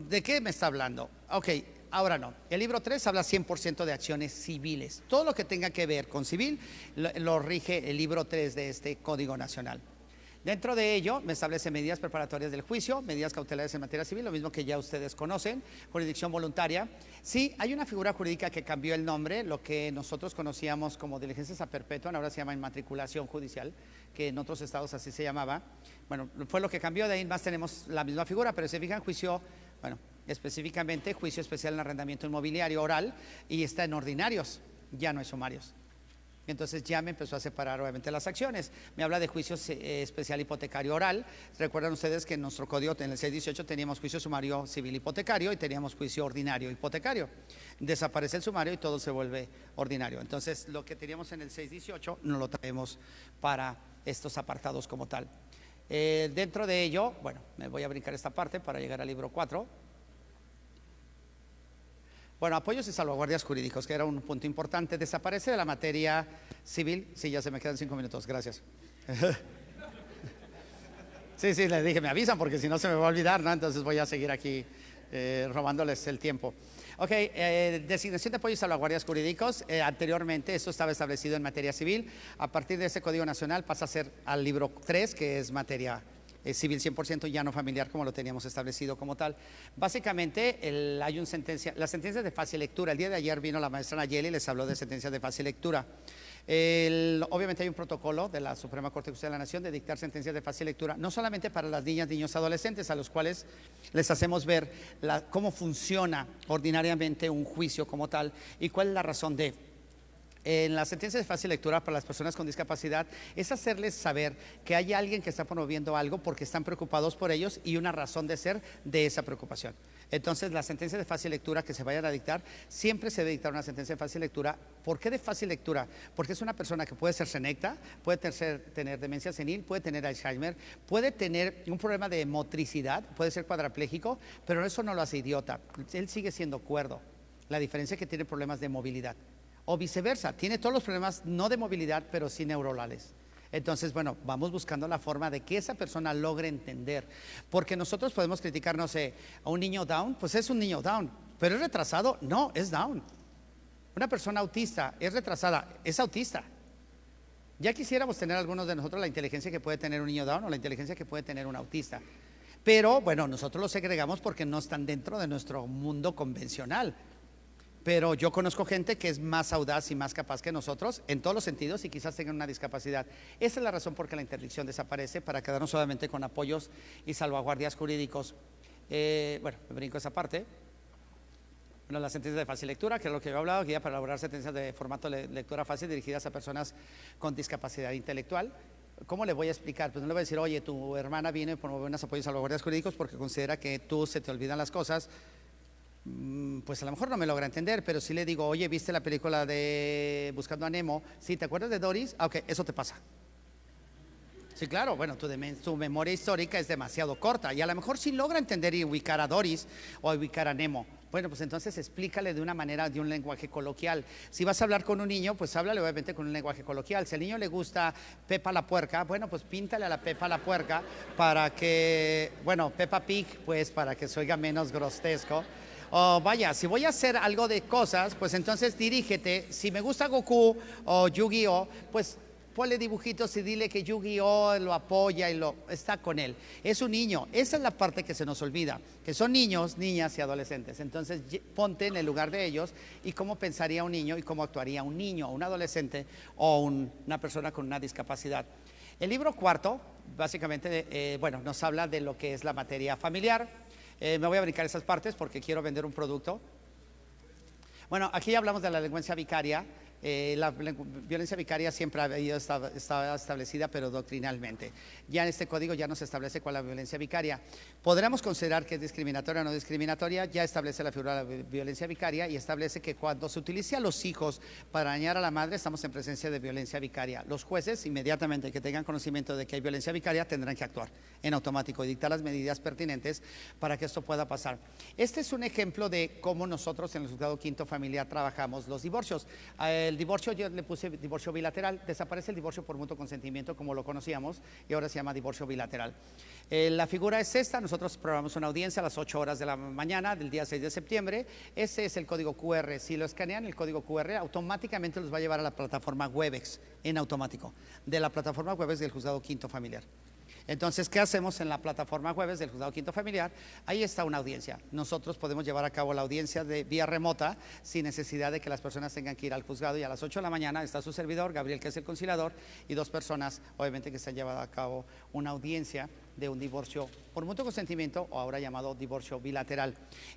S2: ¿de qué me está hablando? Ok, Ahora no, el libro 3 habla 100% de acciones civiles. Todo lo que tenga que ver con civil lo rige el libro 3 de este Código Nacional. Dentro de ello me establece medidas preparatorias del juicio, medidas cautelares en materia civil, lo mismo que ya ustedes conocen, jurisdicción voluntaria. Sí, hay una figura jurídica que cambió el nombre, lo que nosotros conocíamos como diligencias a perpetua, ahora se llama inmatriculación judicial, que en otros estados así se llamaba. Bueno, fue lo que cambió, de ahí más tenemos la misma figura, pero se fijan, juicio, bueno, específicamente juicio especial en arrendamiento inmobiliario oral, y está en ordinarios, ya no es sumarios. Entonces ya me empezó a separar obviamente las acciones. Me habla de juicio especial hipotecario oral. Recuerdan ustedes que en nuestro código, en el 618, teníamos juicio sumario civil hipotecario y teníamos juicio ordinario hipotecario. Desaparece el sumario y todo se vuelve ordinario. Entonces lo que teníamos en el 618 no lo traemos para estos apartados como tal. Dentro de ello, bueno, me voy a brincar esta parte para llegar al libro 4. Bueno, apoyos y salvaguardias jurídicos, que era un punto importante. Desaparece de la materia civil. Sí, ya se me quedan 5 minutos, gracias. Sí, les dije, me avisan porque si no se me va a olvidar, ¿no? Entonces voy a seguir aquí robándoles el tiempo. Ok, designación de apoyos y salvaguardias jurídicos. Anteriormente esto estaba establecido en materia civil. A partir de ese Código Nacional pasa a ser al libro 3, que es materia civil 100%, ya no familiar como lo teníamos establecido como tal. Básicamente hay las sentencias de fácil lectura. El día de ayer vino la maestra Nayeli y les habló de sentencias de fácil lectura. Obviamente hay un protocolo de la Suprema Corte de Justicia de la Nación de dictar sentencias de fácil lectura, no solamente para las niñas, niños, adolescentes, a los cuales les hacemos ver cómo funciona ordinariamente un juicio como tal y cuál es la razón de. En la sentencia de fácil lectura para las personas con discapacidad es hacerles saber que hay alguien que está promoviendo algo porque están preocupados por ellos y una razón de ser de esa preocupación. Entonces, la sentencia de fácil lectura que se vayan a dictar, siempre se debe dictar una sentencia de fácil lectura. ¿Por qué de fácil lectura? Porque es una persona que puede ser senecta, puede tener demencia senil, puede tener Alzheimer, puede tener un problema de motricidad, puede ser cuadrapléjico, pero eso no lo hace idiota. Él sigue siendo cuerdo. La diferencia es que tiene problemas de movilidad. O viceversa, tiene todos los problemas no de movilidad, pero sí neuronales. Entonces, bueno, vamos buscando la forma de que esa persona logre entender. Porque nosotros podemos criticar, no sé, a un niño Down, pues es un niño Down. ¿Pero es retrasado? No, es Down. Una persona autista es retrasada, es autista. Ya quisiéramos tener algunos de nosotros la inteligencia que puede tener un niño Down o la inteligencia que puede tener un autista. Pero, bueno, nosotros los segregamos porque no están dentro de nuestro mundo convencional. Pero yo conozco gente que es más audaz y más capaz que nosotros en todos los sentidos y quizás tengan una discapacidad. Esa es la razón por que la interdicción desaparece, para quedarnos solamente con apoyos y salvaguardias jurídicos. Bueno, me brinco esa parte. Bueno, las sentencias de fácil lectura, que es lo que yo he hablado, guía para elaborar sentencias de formato de lectura fácil dirigidas a personas con discapacidad intelectual. ¿Cómo le voy a explicar? Pues no le voy a decir, oye, tu hermana viene a promover unos apoyos y salvaguardias jurídicos porque considera que tú se te olvidan las cosas. Pues a lo mejor no me logra entender, pero si le digo, oye, ¿viste la película de Buscando a Nemo? ¿Sí, te acuerdas de Doris? Ah, ok, eso te pasa. Sí, claro, bueno, tu memoria histórica es demasiado corta y a lo mejor sí logra entender y ubicar a Doris o ubicar a Nemo. Bueno, pues entonces explícale de una manera, de un lenguaje coloquial. Si vas a hablar con un niño, pues háblale obviamente con un lenguaje coloquial. Si al niño le gusta Pepa la puerca, bueno, pues píntale a la Pepa la puerca para que, bueno, Peppa Pig, pues para que se oiga menos grotesco. O vaya, si voy a hacer algo de cosas, pues entonces dirígete. Si me gusta Goku o Yu-Gi-Oh, pues ponle dibujitos y dile que Yu-Gi-Oh lo apoya y está con él. Es un niño. Esa es la parte que se nos olvida, que son niños, niñas y adolescentes. Entonces ponte en el lugar de ellos y cómo pensaría un niño y cómo actuaría un niño, un adolescente o una persona con una discapacidad. El libro 4, básicamente, bueno, nos habla de lo que es la materia familiar. Me voy a brincar esas partes porque quiero vender un producto. Bueno, aquí ya hablamos de la delincuencia vicaria. La violencia vicaria siempre estaba establecida, pero doctrinalmente. Ya en este código ya no se establece cuál es la violencia vicaria. Podremos considerar que es discriminatoria o no discriminatoria. Ya establece la figura de la violencia vicaria y establece que cuando se utilice a los hijos para dañar a la madre, estamos en presencia de violencia vicaria. Los jueces, inmediatamente que tengan conocimiento de que hay violencia vicaria, tendrán que actuar en automático y dictar las medidas pertinentes para que esto pueda pasar. Este es un ejemplo de cómo nosotros en el Juzgado Quinto Familiar trabajamos los divorcios. El divorcio, yo le puse divorcio bilateral, desaparece el divorcio por mutuo consentimiento como lo conocíamos y ahora se llama divorcio bilateral. La figura es esta, nosotros programamos una audiencia a las 8 horas de la mañana del día 6 de septiembre, ese es el código QR, si lo escanean el código QR automáticamente los va a llevar a la plataforma Webex, en automático, de la plataforma Webex del Juzgado Quinto Familiar. Entonces, ¿qué hacemos en la plataforma Webex del Juzgado Quinto Familiar? Ahí está una audiencia. Nosotros podemos llevar a cabo la audiencia de vía remota sin necesidad de que las personas tengan que ir al juzgado, y a las 8 de la mañana está su servidor, Gabriel, que es el conciliador, y 2 personas, obviamente, que se han llevado a cabo una audiencia de un divorcio por mutuo consentimiento o ahora llamado divorcio bilateral.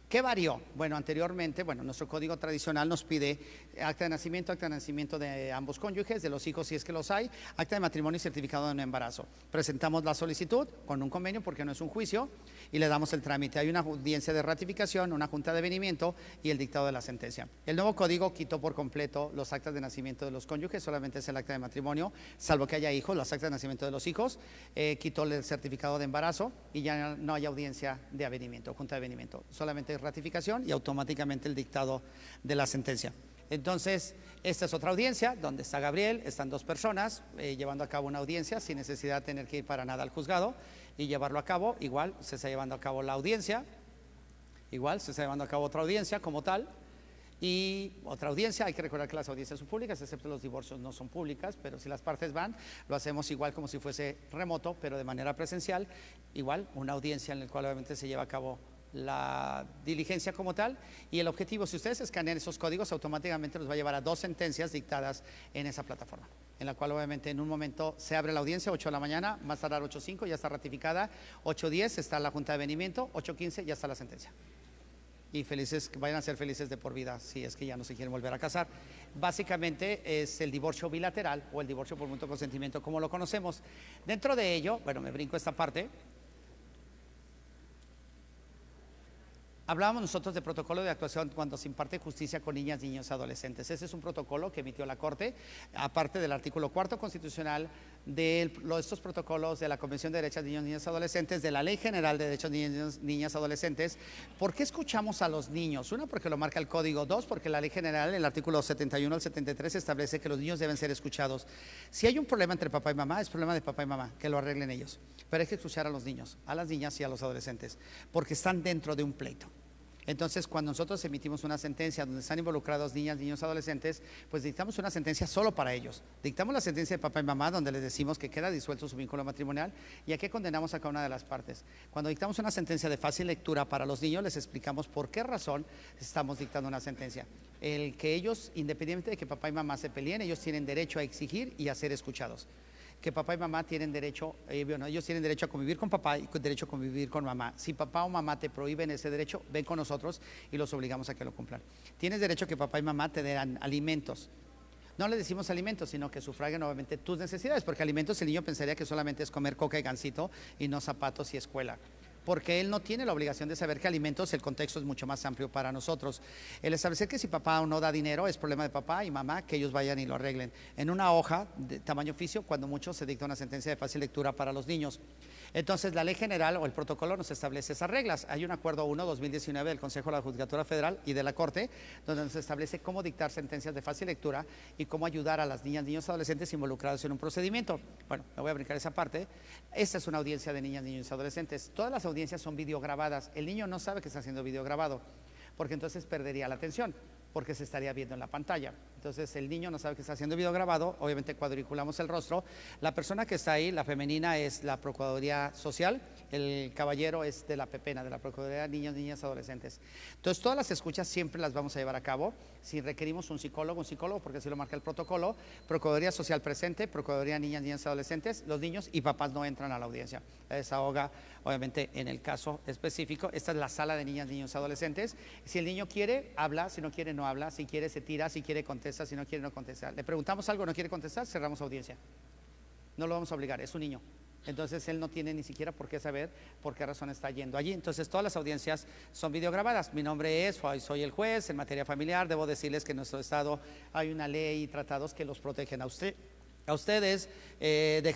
S2: ¿Qué varió? Bueno, anteriormente, nuestro código tradicional nos pide acta de nacimiento de ambos cónyuges, de los hijos si es que los hay, acta de matrimonio y certificado de no embarazo. Presentamos la solicitud con un convenio porque no es un juicio y le damos el trámite. Hay una audiencia de ratificación, una junta de venimiento y el dictado de la sentencia. El nuevo código quitó por completo los actas de nacimiento de los cónyuges, solamente es el acta de matrimonio, salvo que haya hijos, las actas de nacimiento de los hijos, quitó el certificado de embarazo y ya no hay audiencia de avenimiento, junta de avenimiento, solamente ratificación y automáticamente el dictado de la sentencia. Entonces, esta es otra audiencia donde está Gabriel, están 2 personas llevando a cabo una audiencia sin necesidad de tener que ir para nada al juzgado y llevarlo a cabo. Igual se está llevando a cabo la audiencia, igual se está llevando a cabo otra audiencia como tal. Y otra audiencia, hay que recordar que las audiencias son públicas, excepto los divorcios no son públicas, pero si las partes van, lo hacemos igual como si fuese remoto, pero de manera presencial, igual una audiencia en la cual obviamente se lleva a cabo la diligencia como tal, y el objetivo, si ustedes escanean esos códigos, automáticamente los va a llevar a 2 sentencias dictadas en esa plataforma, en la cual obviamente en un momento se abre la audiencia, 8 de la mañana, más tardar 8:05 ya está ratificada, 8:10 está la junta de venimiento, 8:15 ya está la sentencia. Y felices, vayan a ser felices de por vida si es que ya no se quieren volver a casar. Básicamente es el divorcio bilateral o el divorcio por mutuo consentimiento como lo conocemos. Dentro de ello, me brinco esta parte. Hablábamos nosotros de protocolo de actuación cuando se imparte justicia con niñas, niños y adolescentes. Ese es un protocolo que emitió la Corte, aparte del artículo 4 constitucional, de estos protocolos de la Convención de Derechos de Niños, Niñas y Adolescentes, de la Ley General de Derechos de Niños, Niñas y Adolescentes. ¿Por qué escuchamos a los niños? 1, porque lo marca el Código. 2, porque la Ley General, el artículo 71 al 73, establece que los niños deben ser escuchados. Si hay un problema entre papá y mamá, es problema de papá y mamá, que lo arreglen ellos. Pero hay que escuchar a los niños, a las niñas y a los adolescentes, porque están dentro de un pleito. Entonces, cuando nosotros emitimos una sentencia donde están involucrados niñas, niños, adolescentes, pues dictamos una sentencia solo para ellos. Dictamos la sentencia de papá y mamá donde les decimos que queda disuelto su vínculo matrimonial y a qué condenamos a cada una de las partes. Cuando dictamos una sentencia de fácil lectura para los niños, les explicamos por qué razón estamos dictando una sentencia. El que ellos, independientemente de que papá y mamá se peleen, ellos tienen derecho a exigir y a ser escuchados. Que papá y mamá tienen derecho, ellos tienen derecho a convivir con papá y derecho a convivir con mamá. Si papá o mamá te prohíben ese derecho, ven con nosotros y los obligamos a que lo cumplan. Tienes derecho a que papá y mamá te den alimentos. No le decimos alimentos, sino que sufraguen obviamente tus necesidades, porque alimentos el niño pensaría que solamente es comer coca y gansito y no zapatos y escuela. Porque él no tiene la obligación de saber que alimentos, el contexto es mucho más amplio para nosotros. El establecer que si papá o no da dinero es problema de papá y mamá, que ellos vayan y lo arreglen. En una hoja de tamaño oficio, cuando mucho se dicta una sentencia de fácil lectura para los niños. Entonces, la ley general o el protocolo nos establece esas reglas. Hay un acuerdo 1/2019 del Consejo de la Judicatura Federal y de la Corte, donde nos establece cómo dictar sentencias de fácil lectura y cómo ayudar a las niñas, niños y adolescentes involucrados en un procedimiento. Bueno, me voy a brincar esa parte. Esta es una audiencia de niñas, niños y adolescentes. Todas las audiencias son videograbadas. El niño no sabe que está siendo videograbado, porque entonces perdería la atención, porque se estaría viendo en la pantalla. Entonces el niño no sabe que está siendo videograbado, obviamente cuadriculamos el rostro. La persona que está ahí, la femenina, es la Procuraduría Social, el caballero es de la PEPENA, de la Procuraduría de Niños, Niñas, Adolescentes. Entonces todas las escuchas siempre las vamos a llevar a cabo. Si requerimos un psicólogo, porque así lo marca el protocolo. Procuraduría Social presente, Procuraduría de Niñas, Niñas, Adolescentes. Los niños y papás no entran a la audiencia. La desahoga, obviamente, en el caso específico. Esta es la sala de niñas, niños, adolescentes. Si el niño quiere, habla. Si no quiere, no habla. Si quiere, se tira. Si quiere, contesta. Si no quiere, no contesta. Le preguntamos algo, no quiere contestar, cerramos audiencia. No lo vamos a obligar, es un niño. Entonces él no tiene ni siquiera por qué saber por qué razón está yendo allí. Entonces todas las audiencias son videograbadas. Mi nombre es, soy el juez en materia familiar. Debo decirles que en nuestro estado hay una ley y tratados que los protegen a A ustedes,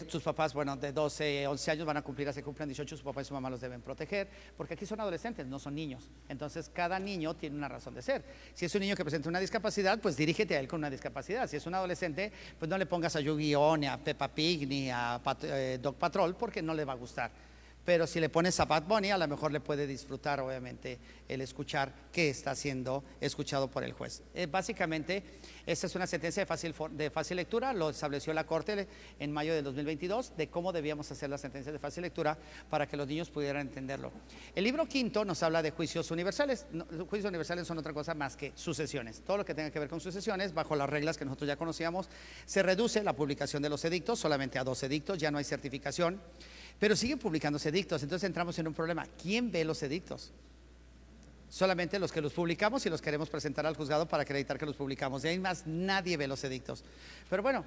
S2: sus papás, bueno, de 12, 11 años van a cumplir, se cumplen 18, su papá y su mamá los deben proteger, porque aquí son adolescentes, no son niños. Entonces, cada niño tiene una razón de ser. Si es un niño que presenta una discapacidad, pues dirígete a él con una discapacidad. Si es un adolescente, pues no le pongas a Yu-Gi-Oh, ni a Peppa Pig, ni a Dog Patrol, porque no le va a gustar. Pero si le pones a Bad Bunny, a lo mejor le puede disfrutar, obviamente, el escuchar que está siendo escuchado por el juez. Básicamente, esta es una sentencia de fácil lectura, lo estableció la Corte en mayo del 2022, de cómo debíamos hacer las sentencias de fácil lectura para que los niños pudieran entenderlo. El libro quinto nos habla de juicios universales. Los juicios universales son otra cosa más que sucesiones. Todo lo que tenga que ver con sucesiones, bajo las reglas que nosotros ya conocíamos, se reduce la publicación de los edictos solamente a 2 edictos, ya no hay certificación. Pero siguen publicándose edictos, entonces entramos en un problema. ¿Quién ve los edictos? Solamente los que los publicamos y los queremos presentar al juzgado para acreditar que los publicamos. De ahí más nadie ve los edictos. Pero bueno,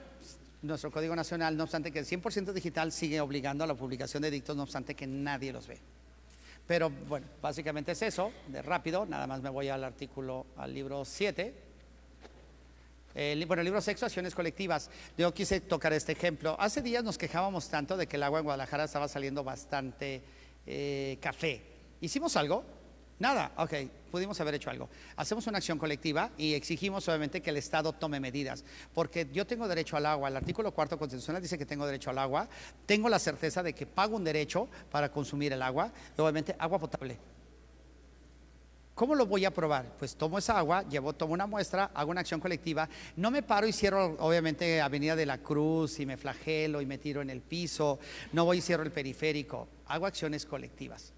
S2: nuestro Código Nacional, no obstante que el 100% digital, sigue obligando a la publicación de edictos, no obstante que nadie los ve. Pero bueno, básicamente es eso, de rápido, nada más me voy al libro 7. Bueno, el libro Sexo, Acciones Colectivas. Yo quise tocar este ejemplo. Hace días nos quejábamos tanto de que el agua en Guadalajara estaba saliendo bastante café. ¿Hicimos algo? Nada, ok, pudimos haber hecho algo. Hacemos una acción colectiva y exigimos obviamente que el Estado tome medidas, porque yo tengo derecho al agua, el artículo 4 constitucional dice que tengo derecho al agua, tengo la certeza de que pago un derecho para consumir el agua, y obviamente agua potable. ¿Cómo lo voy a probar? Pues tomo esa agua, tomo una muestra, hago una acción colectiva, no me paro y cierro obviamente Avenida de la Cruz y me flagelo y me tiro en el piso, no voy y cierro el periférico, hago acciones colectivas.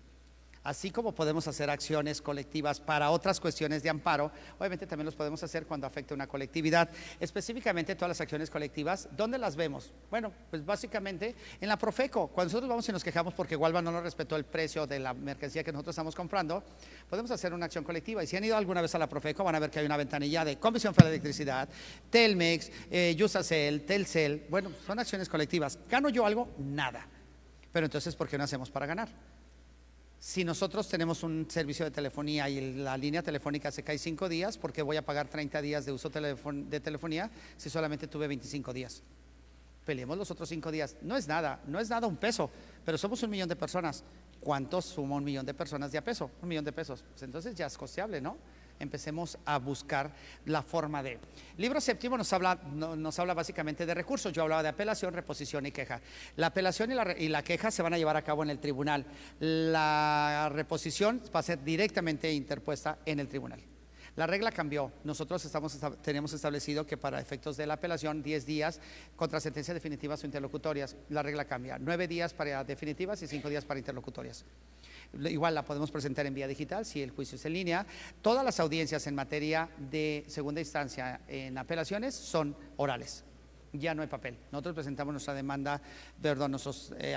S2: Así como podemos hacer acciones colectivas para otras cuestiones de amparo, obviamente también los podemos hacer cuando afecte una colectividad. Específicamente todas las acciones colectivas, ¿dónde las vemos? Bueno, pues básicamente en la Profeco. Cuando nosotros vamos y nos quejamos porque Walmart no nos respetó el precio de la mercancía que nosotros estamos comprando, podemos hacer una acción colectiva. Y si han ido alguna vez a la Profeco, van a ver que hay una ventanilla de Comisión Federal de Electricidad, Telmex, Yusacel, Telcel. Bueno, son acciones colectivas. ¿Gano yo algo? Nada. Pero entonces, ¿por qué no hacemos para ganar? Si nosotros tenemos un servicio de telefonía y la línea telefónica se cae 5 días, ¿por qué voy a pagar 30 días de uso de telefonía si solamente tuve 25 días? Peleemos los otros 5 días. No es nada un peso, pero somos 1 millón de personas. ¿Cuánto suma 1 millón de personas de a peso? 1 millón de pesos. Pues entonces ya es costeable, ¿no? Empecemos a buscar la forma de. Libro séptimo nos habla básicamente de recursos. Yo hablaba de apelación, reposición y queja. La apelación y la queja se van a llevar a cabo en el tribunal. La reposición va a ser directamente interpuesta en el tribunal. La regla cambió. Nosotros tenemos establecido que para efectos de la apelación 10 días contra sentencias definitivas o interlocutorias. La regla cambia. 9 días para definitivas y 5 días para interlocutorias. Igual la podemos presentar en vía digital si el juicio es en línea. Todas las audiencias en materia de segunda instancia en apelaciones son orales. Ya no hay papel. Nosotros presentamos nuestra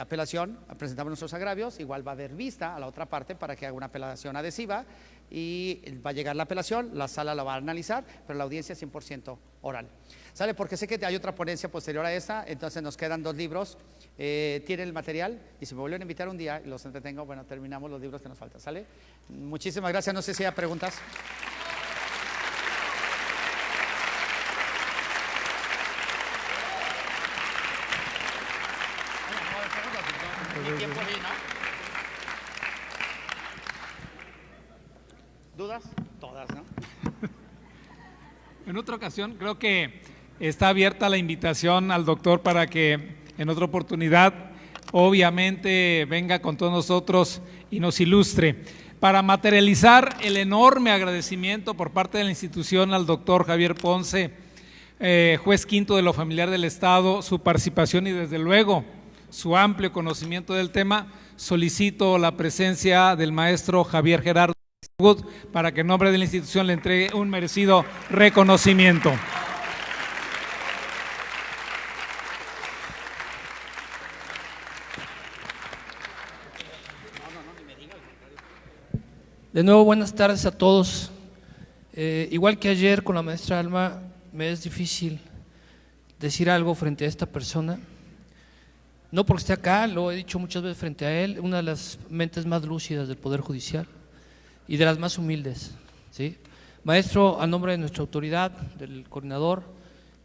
S2: apelación, presentamos nuestros agravios, igual va a haber vista a la otra parte para que haga una apelación adhesiva y va a llegar la apelación, la sala la va a analizar, pero la audiencia es 100% oral. ¿Sale? Porque sé que hay otra ponencia posterior a esta, entonces nos quedan 2 libros, tienen el material y si me vuelven a invitar un día y los entretengo, bueno, terminamos los libros que nos faltan. ¿Sale? Muchísimas gracias, no sé si hay preguntas. ¿Dudas? Todas, ¿no?
S1: En otra ocasión creo que está abierta la invitación al doctor para que en otra oportunidad obviamente venga con todos nosotros y nos ilustre. Para materializar el enorme agradecimiento por parte de la institución al doctor Javier Ponce, juez quinto de lo familiar del Estado, su participación y desde luego su amplio conocimiento del tema, solicito la presencia del maestro Javier Gerardo para que en nombre de la institución le entregue un merecido reconocimiento.
S3: De nuevo, buenas tardes a todos. Igual que ayer con la maestra Alma, me es difícil decir algo frente a esta persona. No porque esté acá, lo he dicho muchas veces frente a él, una de las mentes más lúcidas del Poder Judicial y de las más humildes, ¿sí? Maestro, a nombre de nuestra autoridad, del coordinador,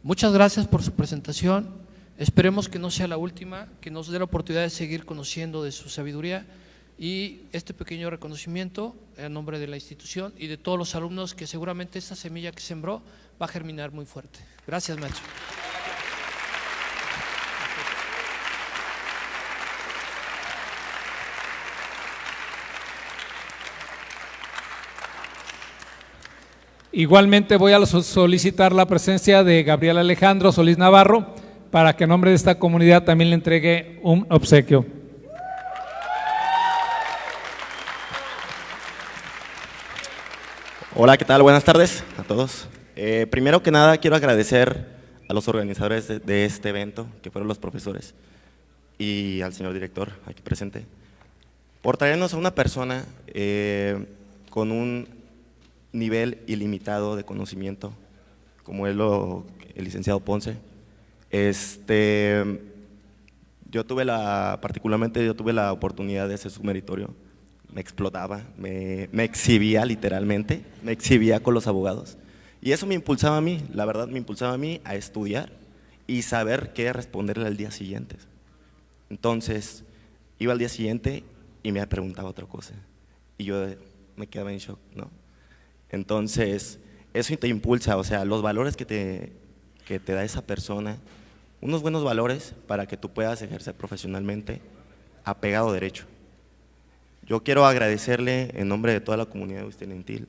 S3: muchas gracias por su presentación. Esperemos que no sea la última, que nos dé la oportunidad de seguir conociendo de su sabiduría y este pequeño reconocimiento en nombre de la institución y de todos los alumnos, que seguramente esta semilla que sembró va a germinar muy fuerte. Gracias, maestro.
S1: Igualmente voy a solicitar la presencia de Gabriel Alejandro Solís Navarro para que en nombre de esta comunidad también le entregue un obsequio.
S4: Hola, ¿qué tal? Buenas tardes a todos. Primero que nada quiero agradecer a los organizadores de este evento, que fueron los profesores, y al señor director aquí presente, por traernos a una persona con un nivel ilimitado de conocimiento, como el licenciado Ponce. Particularmente yo tuve la oportunidad de hacer su meritorio. Me explotaba, me exhibía literalmente, me exhibía con los abogados. Y eso me impulsaba a mí, la verdad me impulsaba a mí a estudiar y saber qué responderle al día siguiente. Entonces, iba al día siguiente y me preguntaba otra cosa. Y yo me quedaba en shock, ¿no? Entonces, eso te impulsa, o sea, los valores que te da esa persona, unos buenos valores para que tú puedas ejercer profesionalmente apegado derecho. Yo quiero agradecerle en nombre de toda la comunidad estudiantil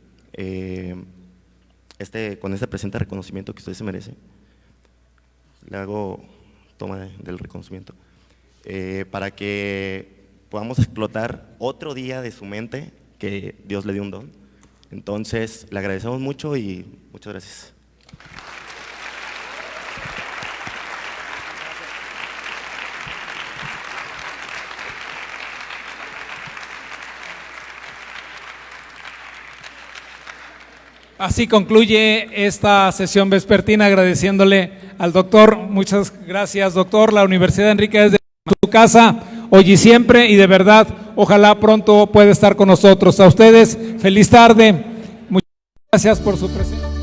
S4: con este presente reconocimiento que usted se merece. Le hago toma del reconocimiento para que podamos explotar otro día de su mente, que Dios le dio un don. Entonces, le agradecemos mucho y muchas gracias.
S1: Así concluye esta sesión vespertina, agradeciéndole al doctor. Muchas gracias, doctor. La Universidad de Enrique es de tu casa, hoy y siempre, y de verdad, ojalá pronto pueda estar con nosotros. A ustedes, feliz tarde. Muchas gracias por su presencia.